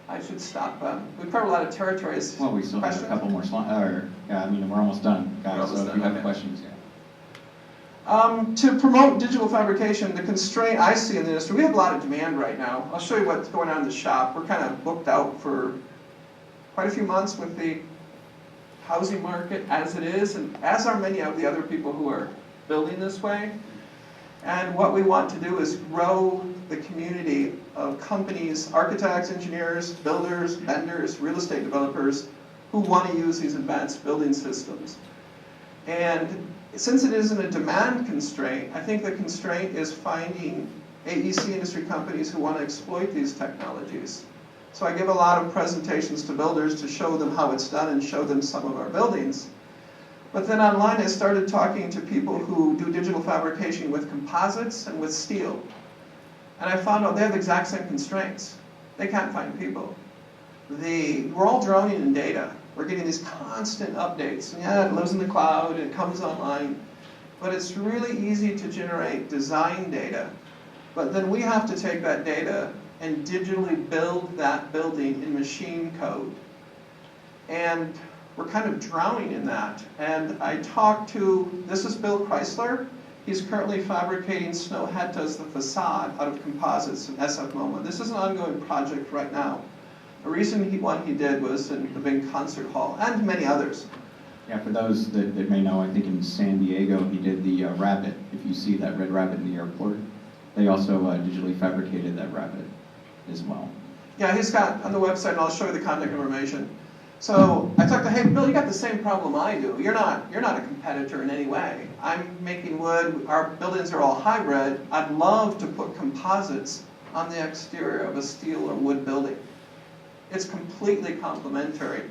I should stop. We've covered a lot of territories. Well, we still have a couple more slides. Yeah, I mean, we're almost done, guys. So if you have questions, yeah. To promote digital fabrication, the constraint I see in the industry, we have a lot of demand right now. I'll show you what's going on in the shop. We're kind of booked out for quite a few months with the housing market as it is, and as are many of the other people who are building this way. And what we want to do is grow the community of companies, architects, engineers, builders, vendors, real estate developers who want to use these advanced building systems. And since it isn't a demand constraint, I think the constraint is finding AEC industry companies who want to exploit these technologies. So I give a lot of presentations to builders to show them how it's done and show them some of our buildings. But then online I started talking to people who do digital fabrication with composites and with steel. And I found out they have the exact same constraints. They can't find people. We're all drowning in data. We're getting these constant updates. And yeah, it lives in the cloud, and it comes online. But it's really easy to generate design data. But then we have to take that data and digitally build that building in machine code. And we're kind of drowning in that. And I talked to, this is Bill Chrysler. He's currently fabricating Snowhettas, the facade, out of composites in SF MoMA. This is an ongoing project right now. A recent one he did was in the big concert hall, and many others. Yeah, for those that may know, I think in San Diego he did the rabbit. If you see that red rabbit in the airport, they also digitally fabricated that rabbit as well. Yeah, he's got on the website, and I'll show you the contact information. So I talked to, hey, Bill, you got the same problem I do. You're not a competitor in any way. I'm making wood. Our buildings are all hybrid. I'd love to put composites on the exterior of a steel or wood building. It's completely complementary.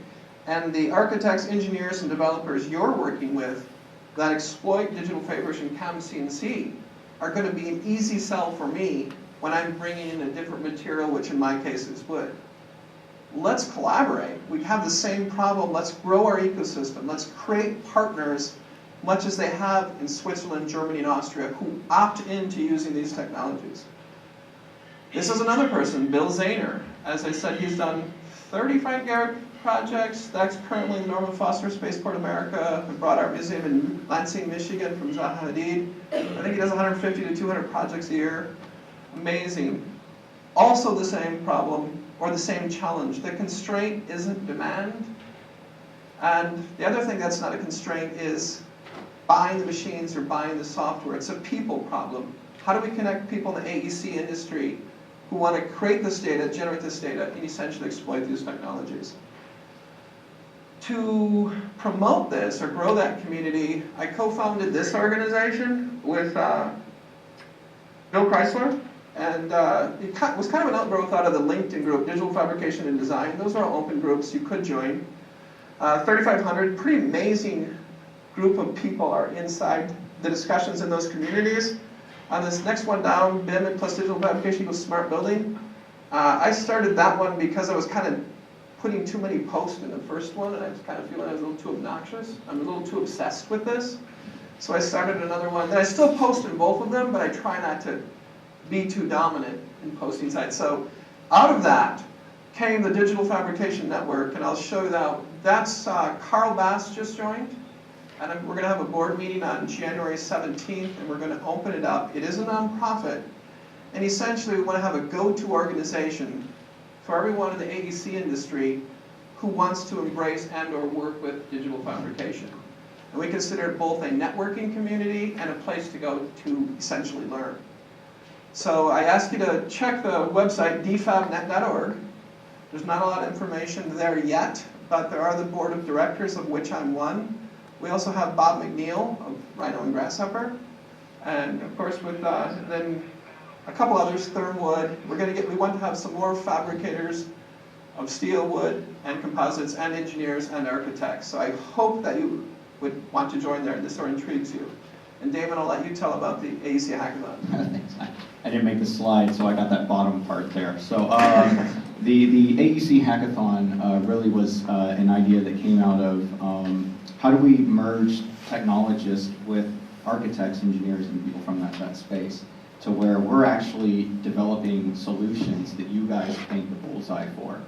And the architects, engineers, and developers you're working with that exploit digital fabrication CAM CNC are going to be an easy sell for me when I'm bringing in a different material, which in my case is wood. Let's collaborate. We have the same problem. Let's grow our ecosystem. Let's create partners, much as they have in Switzerland, Germany, and Austria, who opt into using these technologies. This is another person, Bill Zahner. As I said, he's done 30 Frank Gehry projects. That's currently in Norman Foster Spaceport America, the Broad Art Museum in Lansing, Michigan, from Zaha Hadid. I think he does 150 to 200 projects a year. Amazing. Also the same problem, or the same challenge. The constraint isn't demand. And the other thing that's not a constraint is buying the machines or buying the software. It's a people problem. How do we connect people in the AEC industry who want to create this data, generate this data, and essentially exploit these technologies? to promote this or grow that community, I co-founded this organization with Bill Chrysler, and it was kind of an outgrowth out of the LinkedIn group, Digital Fabrication and Design. Those are all open groups you could join. 3,500, pretty amazing group of people are inside the discussions in those communities. On this next one down, BIM and plus digital fabrication equals smart building. I started that one because I was kind of putting too many posts in the first one, and I was kind of feeling I was a little too obnoxious. I'm a little too obsessed with this. So I started another one. And I still post in both of them, but I try not to be too dominant in posting sites. So out of that came the Digital Fabrication Network, and I'll show you that. That's Carl Bass just joined, and we're going to have a board meeting on January 17th, and we're going to open it up. It is a nonprofit, and essentially we want to have a go-to organization for everyone in the AEC industry who wants to embrace and or work with digital fabrication. And we consider it both a networking community and a place to go to essentially learn. So I ask you to check the website, dfabnet.org. There's not a lot of information there yet, but there are the board of directors, of which I'm one. We also have Bob McNeil of Rhino and Grasshopper. And of course with then a couple others, Thermwood. We want to have some more fabricators of steel, wood, and composites, and engineers and architects. So I hope that you would want to join there and this sort of intrigues you. And Damon, I'll let you tell about the AEC Hackathon. Thanks. I didn't make the slide, so I got that bottom part there. So the AEC Hackathon really was an idea that came out of how do we merge technologists with architects, engineers, and people from that space, to where we're actually developing solutions that you guys paint the bullseye for.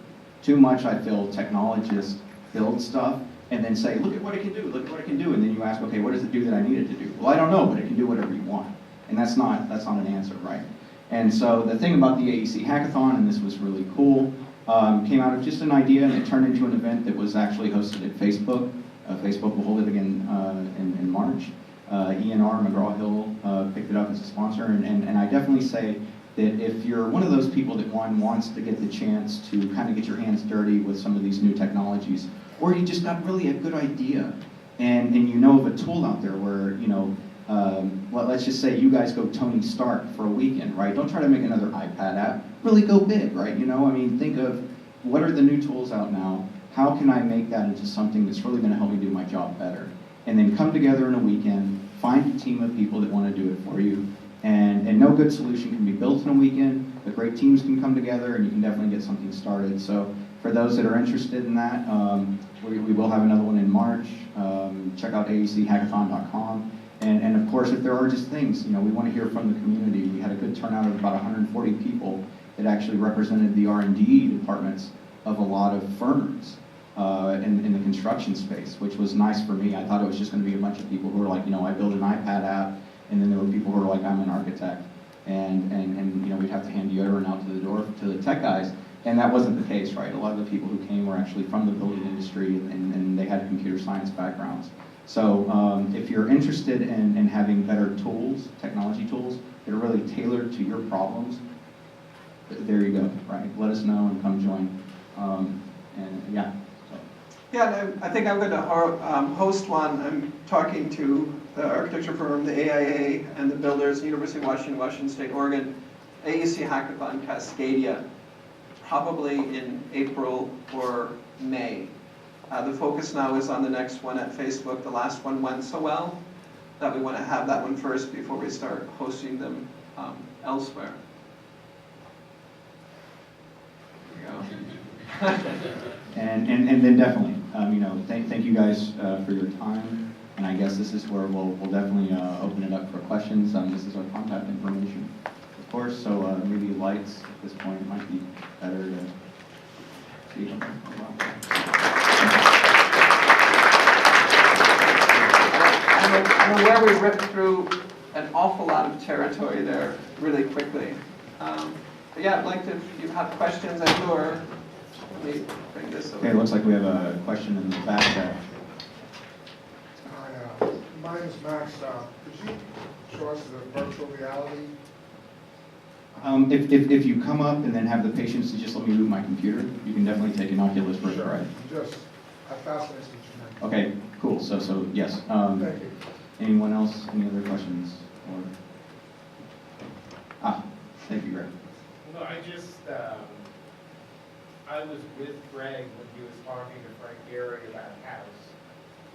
Too much, I feel, technologists build stuff and then say, look at what it can do, look at what it can do, and then you ask, okay, what does it do that I need it to do? Well, I don't know, but it can do whatever you want. And that's not an answer, right? And so the thing about the AEC Hackathon, and this was really cool, came out of just an idea, and it turned into an event that was actually hosted at Facebook. Facebook will hold it again in March. ENR McGraw-Hill picked it up as a sponsor, and I definitely say that if you're one of those people that wants to get the chance to kind of get your hands dirty with some of these new technologies, or you just got really a good idea, and you know of a tool out there where, you know, let's just say you guys go Tony Stark for a weekend, right? Don't try to make another iPad app. Really go big, right? You know, I mean, think of what are the new tools out now? How can I make that into something that's really going to help me do my job better? And then come together in a weekend, find a team of people that want to do it for you, and no good solution can be built in a weekend, but great teams can come together and you can definitely get something started. So for those that are interested in that, we will have another one in March. Check out aechackathon.com. And of course, if there are just things, you know, we want to hear from the community. We had a good turnout of about 140 people that actually represented the R&D departments of a lot of firms in the construction space, which was nice for me. I thought it was just going to be a bunch of people who were like, you know, I build an iPad app, and then there were people who were like, I'm an architect, and you know, we'd have to hand deodorant out to the door to the tech guys, and that wasn't the case, right? A lot of the people who came were actually from the building industry, and they had computer science backgrounds. So if you're interested in having better tools, technology tools, that are really tailored to your problems, there you go, right? Let us know and come join. And yeah. So. Yeah, and I think I'm going to host one. I'm talking to the architecture firm, the AIA, and the builders, University of Washington State, Oregon, AEC Hackathon Cascadia, probably in April or May. The focus now is on the next one at Facebook. The last one went so well that we want to have that one first before we start hosting them elsewhere. There you go. And then definitely, you know, thank you guys for your time. And I guess this is where we'll definitely open it up for questions. This is our contact information, of course. So maybe lights at this point might be better to see. I'm aware we ripped through an awful lot of territory there really quickly. But yeah, I'd like to, if you have questions, I'm sure. Let me bring this over. Okay, it looks like we have a question in the back there. Hi, my name is Max. Could you show us the virtual reality? If you come up and then have the patience to just let me move my computer, you can definitely take an Oculus Rift, right? Just fascinates what you meant. Okay, cool. So yes. Thank you. Anyone else? Any other questions? Thank you, Greg. No, I was with Greg when he was talking to Frank Gehry about House,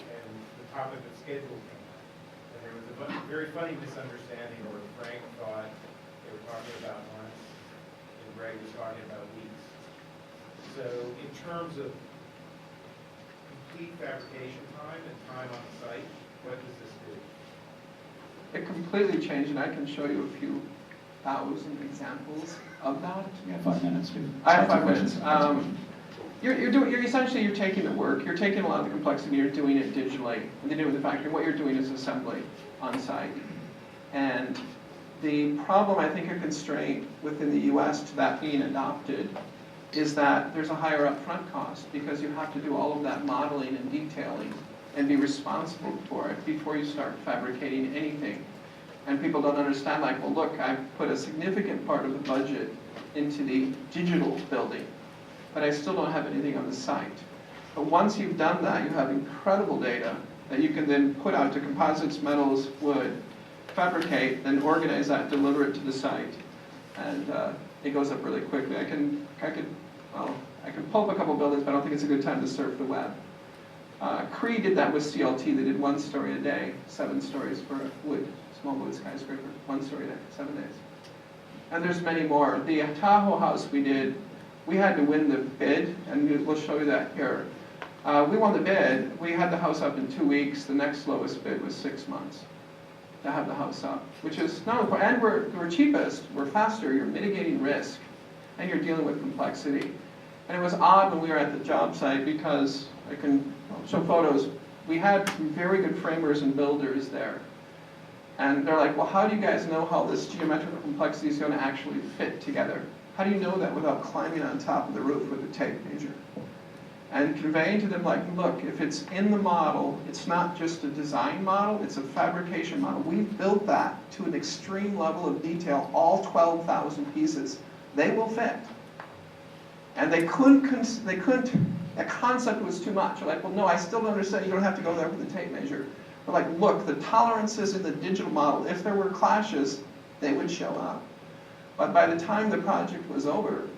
and the topic of schedule came up. And there was a very funny misunderstanding where Frank thought they were talking about months, and Greg was talking about weeks. So in terms of complete fabrication time and time on site, what does this do? It completely changed, and I can show you a few thousand examples of that. We have 5 minutes. I have 5 minutes. You're essentially taking the work, you're taking a lot of the complexity, you're doing it digitally, and then with the factory. What you're doing is assembly on site. And the problem, I think, a constraint within the U.S. to that being adopted is that there's a higher upfront cost because you have to do all of that modeling and detailing and be responsible for it before you start fabricating anything. And people don't understand, like, well, look, I've put a significant part of the budget into the digital building, but I still don't have anything on the site. But once you've done that, you have incredible data that you can then put out to composites, metals, wood, fabricate, then organize that, deliver it to the site, and it goes up really quickly. I can pull up a couple buildings, but I don't think it's a good time to surf the web. Cree did that with CLT. They did 1 story a day, 7 stories for wood, small wood skyscraper, 1 story a day, 7 days. And there's many more. The Tahoe house we did, we had to win the bid, and we'll show you that here. We won the bid. We had the house up in 2 weeks. The next lowest bid was 6 months to have the house up, which is not important. And we're cheapest, we're faster, you're mitigating risk, and you're dealing with complexity. And it was odd when we were at the job site because I can show photos. We had some very good framers and builders there. And they're like, well, how do you guys know how this geometrical complexity is going to actually fit together? How do you know that without climbing on top of the roof with a tape measure? And conveying to them, like, look, if it's in the model, it's not just a design model, it's a fabrication model. We've built that to an extreme level of detail, all 12,000 pieces. They will fit. And they couldn't, the concept was too much. They're like, well, no, I still don't understand. You don't have to go there with a tape measure. They're like, look, the tolerances in the digital model, if there were clashes, they would show up. But by the time the project was over,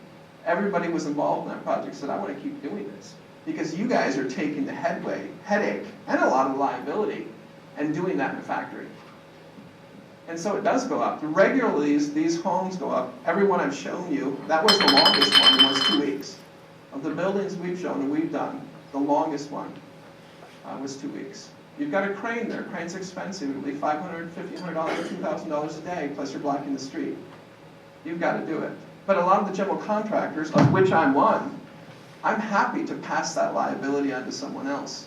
everybody was involved in that project said, I want to keep doing this. Because you guys are taking the headache, and a lot of liability, and doing that in the factory. And so it does go up. Regularly, these homes go up. Every one I've shown you, that was the longest one, it was 2 weeks. Of the buildings we've shown and we've done, the longest one was 2 weeks. You've got a crane there. Crane's expensive. It'll be $500, $1,500, $2,000 a day, plus you're blocking the street. You've got to do it. But a lot of the general contractors, of which I'm one, I'm happy to pass that liability on to someone else.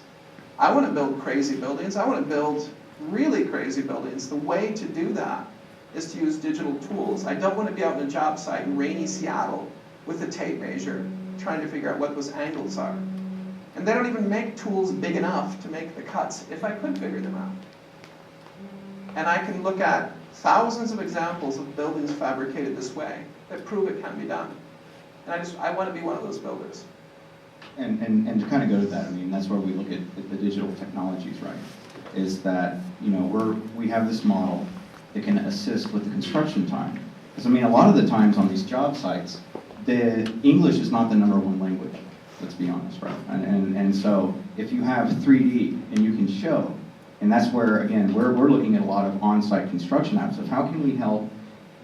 I want to build crazy buildings. I want to build really crazy buildings. The way to do that is to use digital tools. I don't want to be out in a job site in rainy Seattle with a tape measure trying to figure out what those angles are. And they don't even make tools big enough to make the cuts if I could figure them out. And I can look at thousands of examples of buildings fabricated this way that prove it can be done. And I want to be one of those builders. And to kind of go to that, I mean, that's where we look at the digital technologies, right? Is that, you know, we have this model that can assist with the construction time. Because, I mean, a lot of the times on these job sites, the English is not the #1 language, let's be honest, right? And so if you have 3D and you can show, and that's where, again, we're looking at a lot of on-site construction apps of how can we help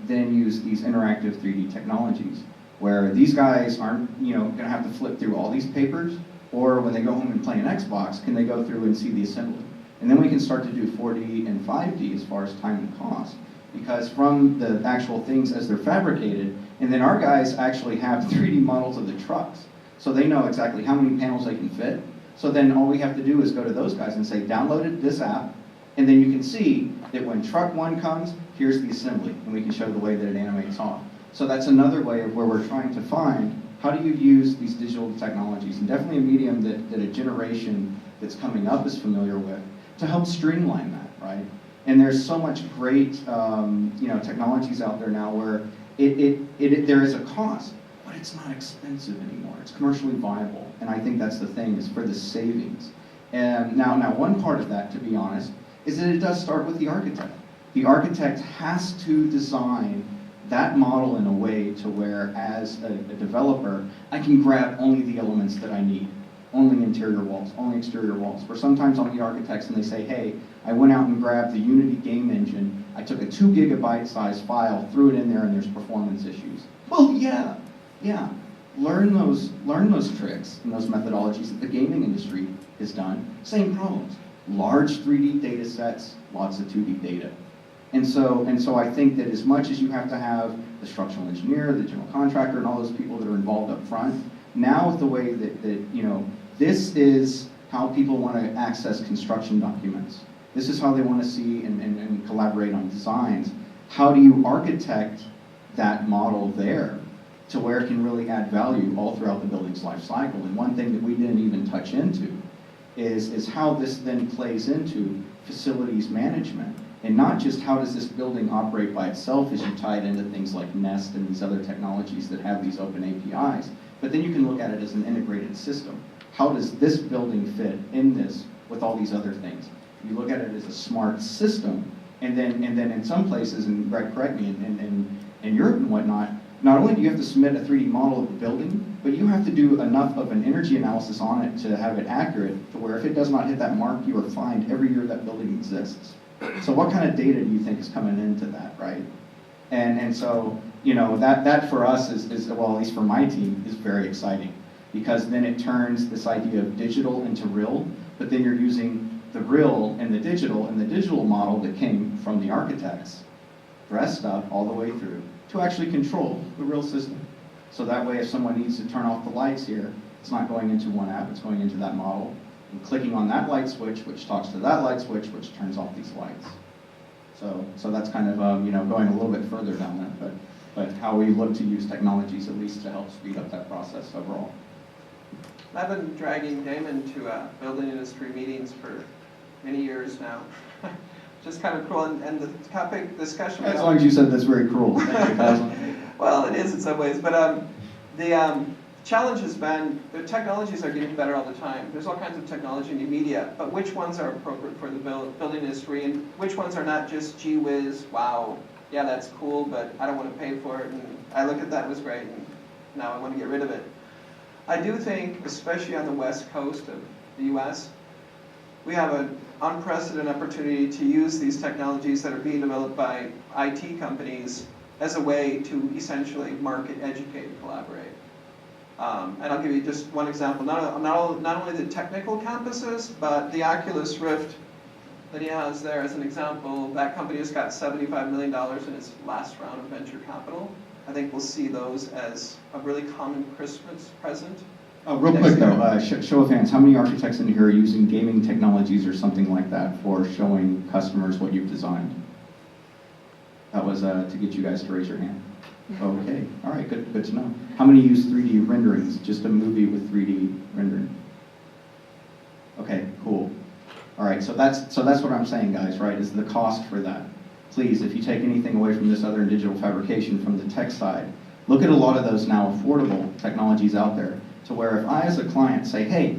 then use these interactive 3D technologies where these guys aren't, you know, going to have to flip through all these papers, or when they go home and play an Xbox, can they go through and see the assembly? And then we can start to do 4D and 5D as far as time and cost, because from the actual things as they're fabricated, and then our guys actually have 3D models of the trucks, so they know exactly how many panels they can fit. So then all we have to do is go to those guys and say, download this app, and then you can see that when truck 1 comes, here's the assembly, and we can show the way that it animates on. So that's another way of where we're trying to find how do you use these digital technologies, and definitely a medium that a generation that's coming up is familiar with, to help streamline that, right? And there's so much great, you know, technologies out there now where there is a cost, but but it's not expensive anymore. It's commercially viable. And I think that's the thing, is for the savings. And now one part of that, to be honest, is that it does start with the architect. The architect has to design that model in a way to where, as a developer, I can grab only the elements that I need. Only interior walls, only exterior walls. Where sometimes I'll meet architects and they say, hey, I went out and grabbed the Unity game engine, I took a 2 gigabyte size file, threw it in there, and there's performance issues. Well, yeah. Learn those tricks and those methodologies that the gaming industry has done. Same problems. Large 3D data sets, lots of 2D data. And so I think that as much as you have to have the structural engineer, the general contractor, and all those people that are involved up front, now with the way that this is how people want to access construction documents. This is how they want to see and collaborate on designs. How do you architect that model there to where it can really add value all throughout the building's life cycle? And one thing that we didn't even touch into is how this then plays into facilities management. And not just how does this building operate by itself as you tie it into things like Nest and these other technologies that have these open APIs, but then you can look at it as an integrated system. How does this building fit in this with all these other things? You look at it as a smart system, and then in some places, and Greg, correct me, in Europe and whatnot, not only do you have to submit a 3D model of the building, but you have to do enough of an energy analysis on it to have it accurate to where if it does not hit that mark, you are fined every year that building exists. So what kind of data do you think is coming into that, right? And so, that for us is, well, at least for my team, is very exciting, because then it turns this idea of digital into real, but then you're using the real and the digital model that came from the architects, dressed up all the way through, to actually control the real system. So that way, if someone needs to turn off the lights here, it's not going into one app, it's going into that model, and clicking on that light switch, which talks to that light switch, which turns off these lights. So that's kind of going a little bit further down that, but how we look to use technologies at least to help speed up that process overall. I've been dragging Damon to building industry meetings for many years now. Just kind of cool, and the topic discussion. As long as you said that's very cruel. Thank you, Cosmo. Well, it is in some ways, but the challenge has been the technologies are getting better all the time. There's all kinds of technology in the media, but which ones are appropriate for the building industry, and which ones are not just gee whiz, wow, yeah, that's cool, but I don't want to pay for it, and I look at that, it was great, and now I want to get rid of it. I do think, especially on the west coast of the US, we have an unprecedented opportunity to use these technologies that are being developed by IT companies as a way to essentially market, educate, and collaborate. And I'll give you just one example. Not only the technical campuses, but the Oculus Rift that he has there as an example. That company has got $75 million in its last round of venture capital. I think we'll see those as a really common Christmas present. Real quick though, show of hands, how many architects in here are using gaming technologies or something like that for showing customers what you've designed? That was to get you guys to raise your hand. Okay, all right, good to know. How many use 3D renderings, just a movie with 3D rendering? Okay, cool. All right, so that's what I'm saying, guys, right, is the cost for that. Please, if you take anything away from this other digital fabrication from the tech side, look at a lot of those now affordable technologies out there, to where if I as a client say, hey,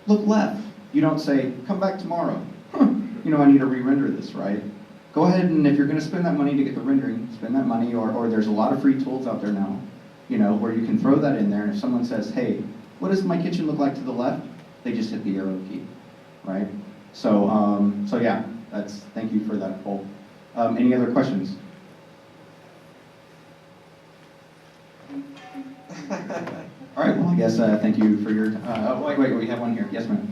look left, you don't say, come back tomorrow. I need to re-render this, right? Go ahead, and if you're going to spend that money to get the rendering, spend that money, or there's a lot of free tools out there now, where you can throw that in there, and if someone says, hey, what does my kitchen look like to the left? They just hit the arrow key, right? So yeah, thank you for that poll. Any other questions? All right, well, I guess thank you for your, wait, we have one here. Yes, ma'am.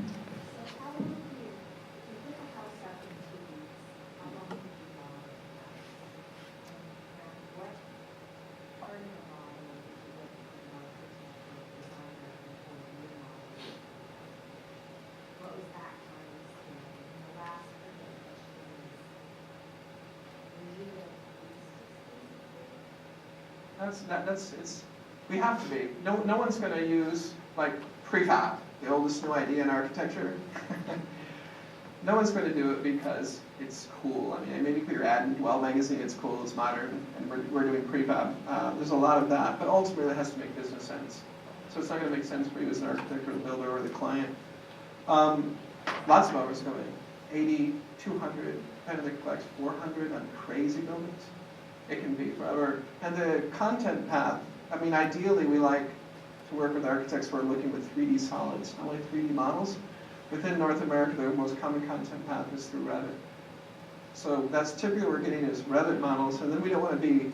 We have to be. No one's going to use like prefab, the oldest new idea in architecture. no one's going to do it because it's cool. I mean, maybe put your ad in Dwell magazine, it's cool, it's modern, and we're doing prefab. There's a lot of that, but ultimately it has to make business sense. So it's not going to make sense for you as an architect or the builder or the client. Lots of hours going, 80, 200, kind of collects 400 on crazy buildings. It can be forever. And the content path, I mean, ideally we like to work with architects who are looking with 3D solids, not like 3D models. Within North America, the most common content path is through Revit. So that's typically what we're getting is Revit models, and then we don't want to be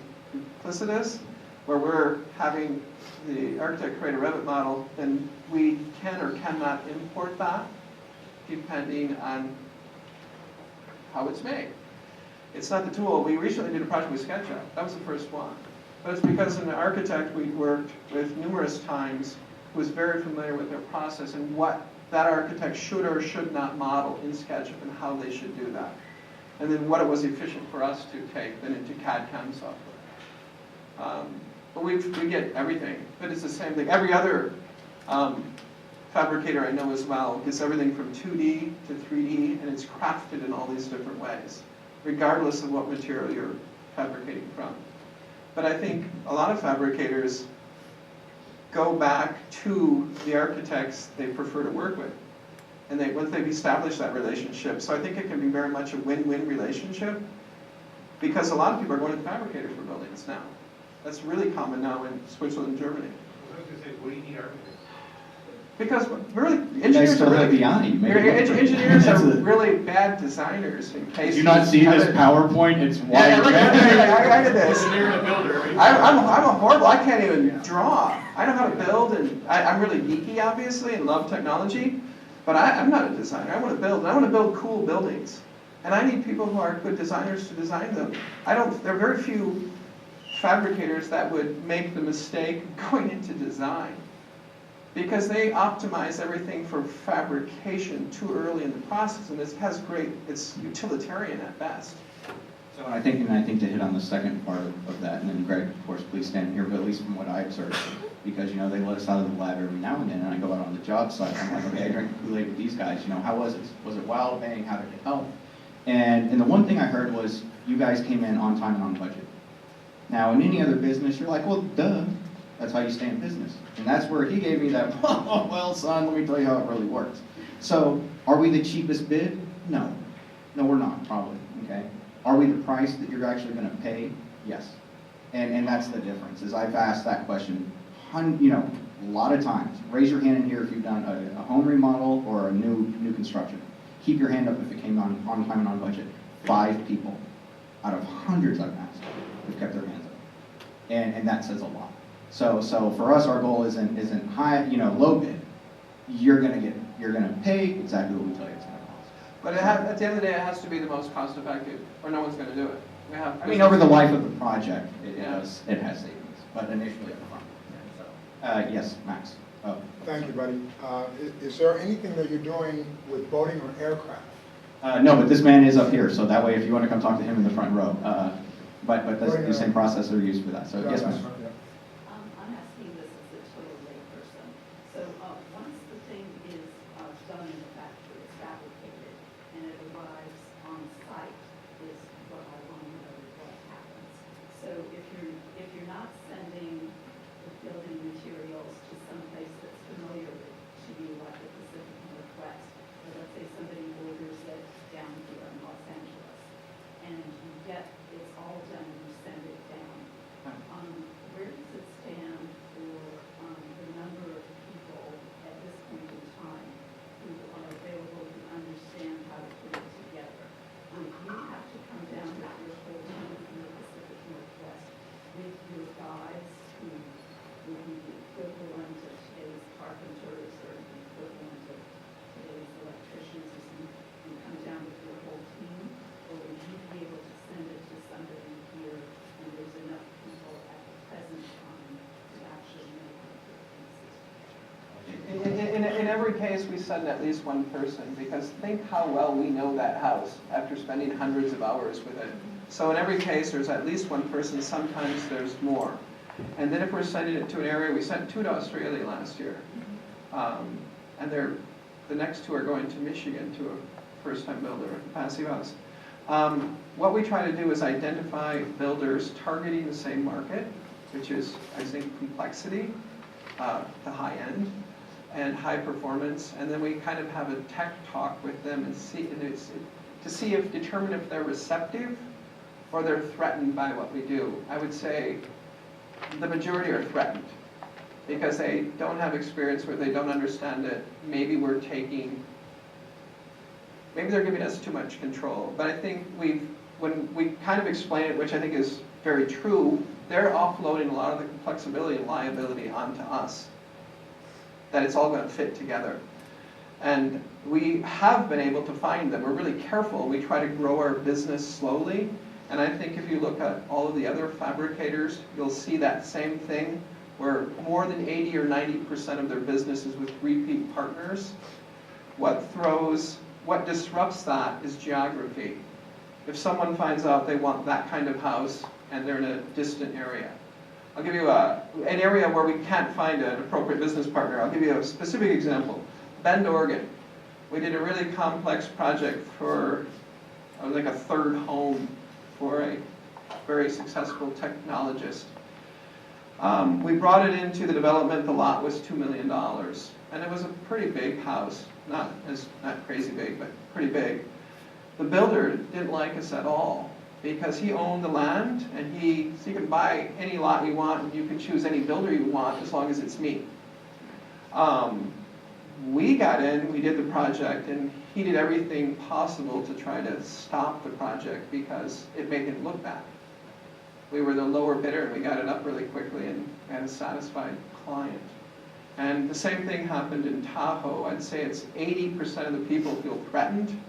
duplicitous, where we're having the architect create a Revit model, then we can or cannot import that, depending on how it's made. It's not the tool. We recently did a project with SketchUp. That was the first one. But it's because an architect we'd worked with numerous times who was very familiar with their process and what that architect should or should not model in SketchUp and how they should do that. And then what it was efficient for us to take then into CAD/CAM software. But we get everything. But it's the same thing. Every other fabricator I know as well gets everything from 2D to 3D, and it's crafted in all these different ways, regardless of what material you're fabricating from. But I think a lot of fabricators go back to the architects they prefer to work with. And once they've established that relationship, so I think it can be very much a win-win relationship, because a lot of people are going to the fabricators for buildings now. That's really common now in Switzerland and Germany. I was going to say, what do you need architects? Because really, You guys engineers still are have really, the eye. You make it look great. engineers are That's it. really bad designers in case. Did you not see this PowerPoint? It's wide. Yeah, look at I did this. Engineer and a builder. I'm a horrible, I can't even draw. I know how to build, and I'm really geeky, obviously, and love technology, but I'm not a designer. I want to build, and I want to build cool buildings. And I need people who are good designers to design them. There are very few fabricators that would make the mistake of going into design, because they optimize everything for fabrication too early in the process, and it's utilitarian at best. So I think to hit on the second part of that, and then Greg, of course, please stand here, but at least from what I observed, because, they let us out of the lab every now and then, and I go out on the job site, I'm like, okay, I drank Kool-Aid with these guys, how was it? Was it wild, bang, how did it help? And the one thing I heard was, you guys came in on time and on budget. Now, in any other business, you're like, well, duh, that's how you stay in business. And that's where he gave me that, oh, well, son, let me tell you how it really works. So, are we the cheapest bid? No. No, we're not, probably, okay? Are we the price that you're actually going to pay? Yes. And that's the difference, is I've asked that question, a lot of times. Raise your hand in here if you've done a home remodel or a new construction. Keep your hand up if it came on time and on budget. 5 people out of hundreds I've asked have kept their hands up. And that says a lot. So for us, our goal isn't high, low bid. You're gonna pay exactly what we tell you it's gonna cost. But at the end of the day, it has to be the most cost effective, or no one's going to do it. Over the life of the project, it Yeah. has savings, but initially up front. So, yes, Max. Oh. Thank you, buddy. Is there anything that you're doing with boating or aircraft? No, but this man is up here, so that way if you want to come talk to him in the front row. But that's the same process they're used for that. So yes, ma'am. I'm asking this as a total layperson. So once the thing is done in the factory, it's fabricated, and it arrives on site, is what I want to know what happens. So if you're not sending the building materials to some place that's familiar to you, like the Pacific Northwest, or let's say somebody orders it down here in Los Angeles, and you get it's all done and you send it down. Where does it stand for the number of people at this point in time who are available to understand how to put it together? Would you have to come down with your whole team from the Pacific Northwest with your guys who would be the equivalent of today's carpenters or the equivalent of today's electricians or something, and come down with your whole team? Or would you be able to send it to somebody here and there's enough people at the present time to actually know how to put pieces together? In every case, we send at least one person, because think how well we know that house after spending hundreds of hours with it. So in every case, there's at least one person, sometimes there's more. And then if we're sending it to an area, we sent 2 to Australia last year. And the next 2 are going to Michigan to a first-time builder at Passive House. What we try to do is identify builders targeting the same market, which is, I think, complexity, the high end, and high performance, and then we kind of have a tech talk with them and determine if they're receptive or they're threatened by what we do. I would say the majority are threatened because they don't have experience where they don't understand it. Maybe they're giving us too much control. But I think when we kind of explain it, which I think is very true, they're offloading a lot of the complexity and liability onto us, that it's all going to fit together. And we have been able to find them. We're really careful. We try to grow our business slowly. And I think if you look at all of the other fabricators, you'll see that same thing, where more than 80 or 90% of their business is with repeat partners. What disrupts that is geography. If someone finds out they want that kind of house and they're in a distant area. I'll give you an area where we can't find an appropriate business partner. I'll give you a specific example. Bend, Oregon. We did a really complex project for like a third home for a very successful technologist. We brought it into the development. The lot was $2 million. And it was a pretty big house. Not crazy big, but pretty big. The builder didn't like us at all because he owned the land and so you can buy any lot you want and you can choose any builder you want as long as it's me. We got in, we did the project, and he did everything possible to try to stop the project because it made him look bad. We were the lower bidder and we got it up really quickly and had a satisfied client. And the same thing happened in Tahoe. I'd say it's 80% of the people feel threatened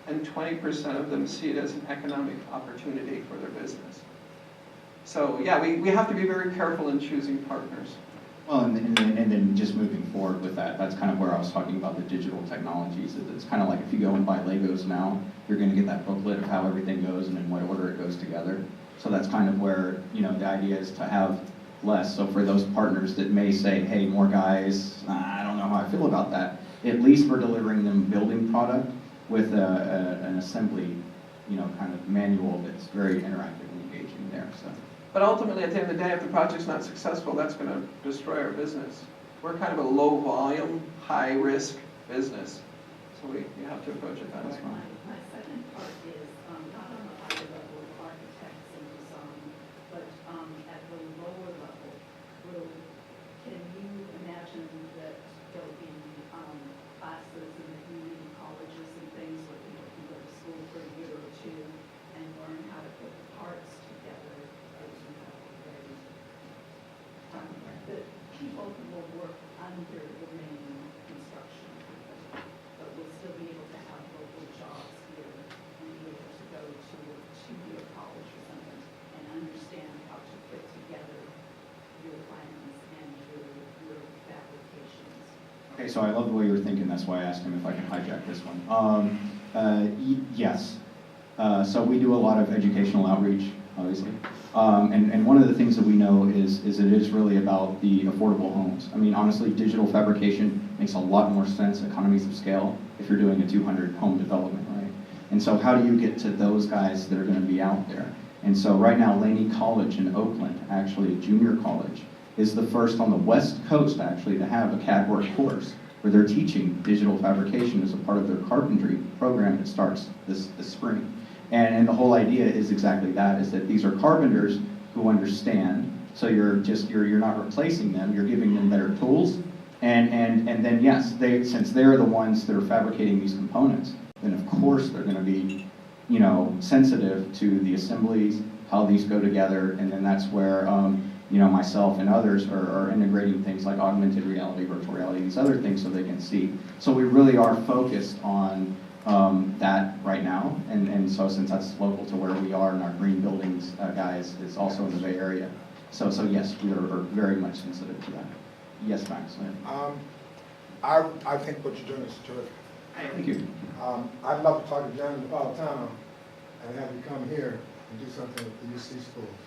and 20% of them see it as an economic opportunity for their business. So yeah, we have to be very careful in choosing partners. Well, and then just moving forward with that, that's kind of where I was talking about the digital technologies. It's kind of like if you go and buy Legos now, you're going to get that booklet of how everything goes and in what order it goes together. So that's kind of where, the idea is to have less. So for those partners that may say, hey, more guys, I don't know how I feel about that, at least we're delivering them building product with an assembly, kind of manual that's very interactive and engaging there. So. But ultimately, at the end of the day, if the project's not successful, that's going to destroy our business. We're kind of a low volume, high risk business. So you have to approach it that way. My second part is not on the higher level of architects and design, but at the lower level, can you imagine that there'll be classes in the community colleges and things where people can go to school for a year or two and learn how to put the parts together as you have already? The people will work under the main construction company, but will still be able to have local jobs here and be able to go to a two-year college or something and understand how to put together your plans and your fabrications. Okay, so I love the way you're thinking. That's why I asked him if I can hijack this one. Yes. So we do a lot of educational outreach, obviously. And one of the things that we know is it is really about the affordable homes. I mean, honestly, digital fabrication makes a lot more sense, economies of scale, if you're doing a 200 home development, right? And so how do you get to those guys that are going to be out there? And so right now, Laney College in Oakland, actually a junior college, is the first on the West Coast, actually, to have a CAD work course where they're teaching digital fabrication as a part of their carpentry program that starts this spring. And the whole idea is exactly that, is that these are carpenters who understand, so you're not replacing them, you're giving them better tools, and then yes, since they're the ones that are fabricating these components, then of course they're going to be, sensitive to the assemblies, how these go together, and then that's where, myself and others are integrating things like augmented reality, virtual reality, these other things so they can see. So we really are focused on that right now, and so since that's local to where we are and our green buildings guys is also in the Bay Area. So yes, we are very much sensitive to that. Yes, Max. I think what you're doing is terrific. Thank you. I'd love to talk to John Napolitano and have you come here and do something with the UC schools.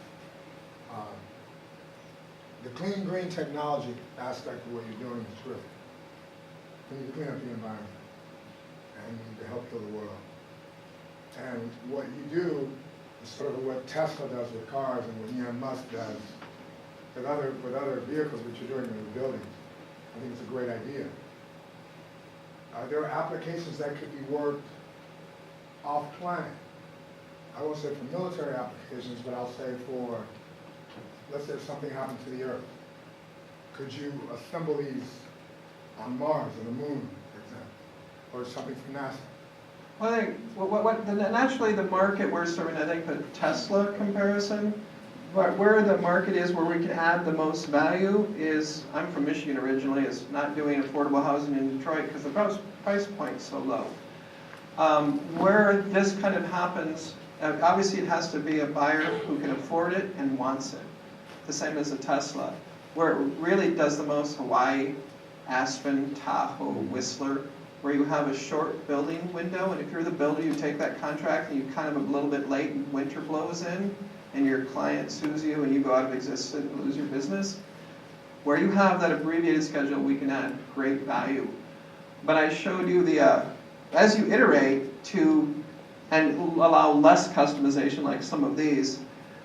The clean green technology aspect of what you're doing is terrific. You need to clean up the environment. and you can help heal the world. And what you do is sort of what Tesla does with cars and what Elon Musk does with other vehicles, which you're doing in the buildings. I think it's a great idea. There are applications that could be worked off-planet. I won't say for military applications, but I'll say for, let's say if something happened to the Earth. Could you assemble these on Mars or the Moon, for example, or something from NASA? Well, I think naturally the market we're serving, I think the Tesla comparison, but where the market is where we can add the most value is, I'm from Michigan originally, is not doing affordable housing in Detroit because the price point is so low. Where this kind of happens, obviously it has to be a buyer who can afford it and wants it, the same as a Tesla. Where it really does the most, Hawaii, Aspen, Tahoe, Whistler, where you have a short building window, and if you're the builder, you take that contract and you kind of a little bit late and winter blows in, and your client sues you and you go out of existence and lose your business. Where you have that abbreviated schedule, we can add great value. But I showed you the, as you iterate to, and allow less customization like some of these,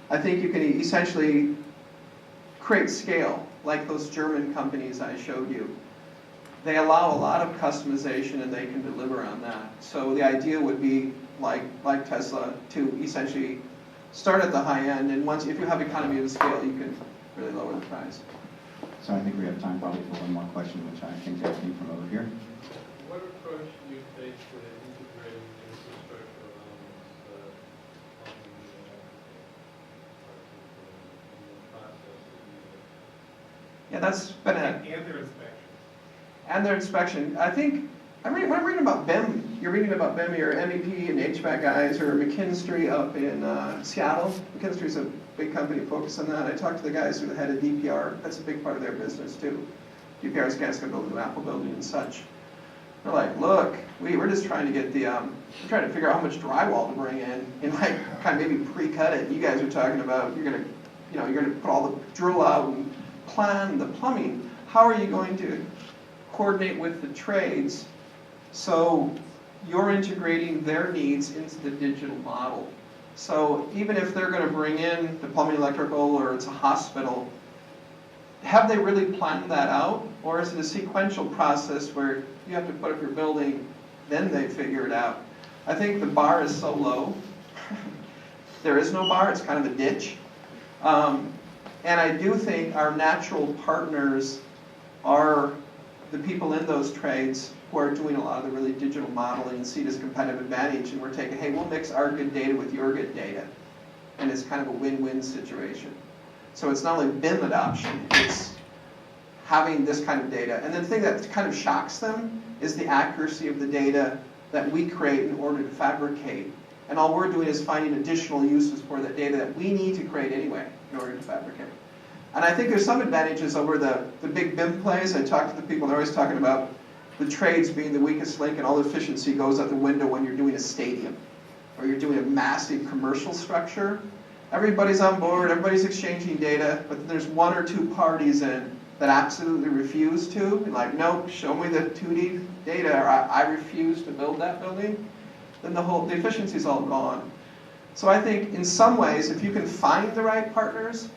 I think you can essentially create scale, like those German companies I showed you. They allow a lot of customization and they can deliver on that. So the idea would be, like Tesla, to essentially start at the high end, and once, if you have economy of scale, you can really lower the price. So I think we have time probably for one more question, which I think they came from over here. What approach do you take to integrating infrastructure elements Yeah, that's been a... And their inspection. And their inspection. I think, when I'm reading about BIM, you're reading about BIM, your MEP and HVAC guys, or McKinstry up in Seattle. McKinstry's a big company focused on that. I talked to the guys who are the head of DPR. That's a big part of their business too. DPR's guys can build a new Apple building and such. They're like, look, we're just trying to get the, we're trying to figure out how much drywall to bring in and like kind of maybe pre-cut it. You guys are talking about, you're gonna put all the drill out and plan the plumbing. How are you going to coordinate with the trades so you're integrating their needs into the digital model? So even if they're going to bring in the plumbing, electrical, or it's a hospital, have they really planned that out? Or is it a sequential process where you have to put up your building, then they figure it out? I think the bar is so low. There is no bar, it's kind of a ditch. And I do think our natural partners are the people in those trades who are doing a lot of the really digital modeling and see it as competitive advantage, and we're taking, hey, we'll mix our good data with your good data. And it's kind of a win-win situation. So it's not only BIM adoption, it's having this kind of data. And the thing that kind of shocks them is the accuracy of the data that we create in order to fabricate. And all we're doing is finding additional uses for that data that we need to create anyway in order to fabricate. And I think there's some advantages over the big BIM plays. I talk to the people, they're always talking about the trades being the weakest link, and all the efficiency goes out the window when you're doing a stadium or you're doing a massive commercial structure. Everybody's on board, everybody's exchanging data, but there's one or two parties in that absolutely refuse to. Like, nope, show me the 2D data, or I refuse to build that building. Then the efficiency's all gone. So I think in some ways, if you can find the right partners,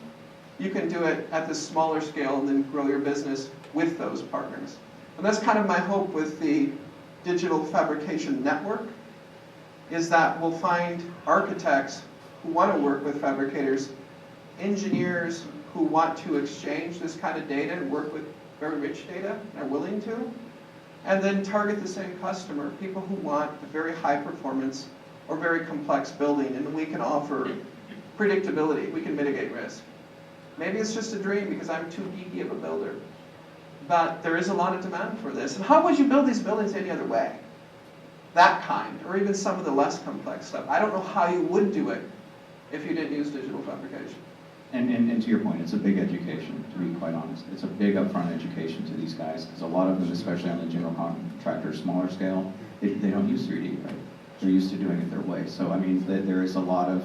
you can do it at the smaller scale and then grow your business with those partners. And that's kind of my hope with the digital fabrication network, is that we'll find architects who want to work with fabricators, engineers who want to exchange this kind of data and work with very rich data and are willing to, and then target the same customer, people who want a very high performance or very complex building, and we can offer predictability, we can mitigate risk. Maybe it's just a dream because I'm too geeky of a builder. But there is a lot of demand for this. And how would you build these buildings any other way? That kind, or even some of the less complex stuff. I don't know how you would do it if you didn't use digital fabrication. And to your point, it's a big education, to be quite honest. It's a big upfront education to these guys, because a lot of them, especially on the general contractor, smaller scale, they don't use 3D, right? They're used to doing it their way. So, I mean, there is a lot of,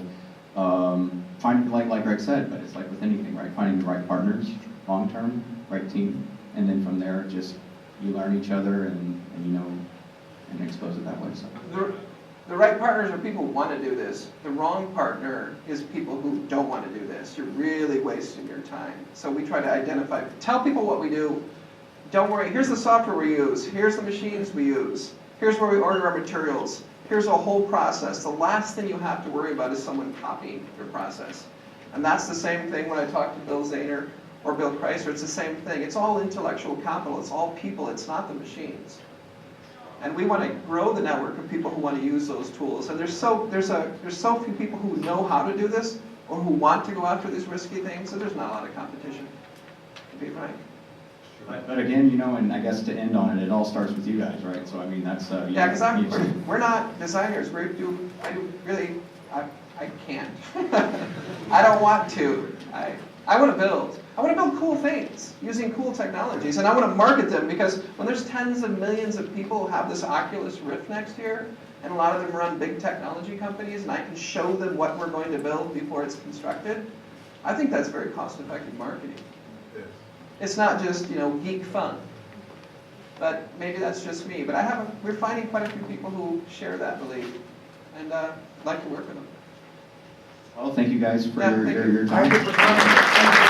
finding, like Greg said, but it's like with anything, right? Finding the right partners, long-term, right team, and then from there, just you learn each other, and you know, and expose it that way, so. The right partners are people who want to do this. The wrong partner is people who don't want to do this. You're really wasting your time. So we try to identify, tell people what we do. Don't worry, here's the software we use. Here's the machines we use. Here's where we order our materials. Here's a whole process. The last thing you have to worry about is someone copying your process. And that's the same thing when I talk to Bill Zahner or Bill Chrysler. It's the same thing. It's all intellectual capital. It's all people. It's not the machines. And we want to grow the network of people who want to use those tools. And there's so few people who know how to do this or who want to go after these risky things, so there's not a lot of competition, to be frank. But again, you know, and I guess to end on it, it all starts with you guys, right? So I mean, that's yeah, because we're not designers. I can't. I don't want to. I want to build. I want to build cool things using cool technologies, and I want to market them because when there's tens of millions of people who have this Oculus Rift next year, and a lot of them run big technology companies, and I can show them what we're going to build before it's constructed, I think that's very cost-effective marketing. Yes. It's not just, you know, geek fun. But maybe that's just me. But we're finding quite a few people who share that belief, and I'd like to work with them. Well, thank you guys for Yeah, thank you. your time. Thank you for coming.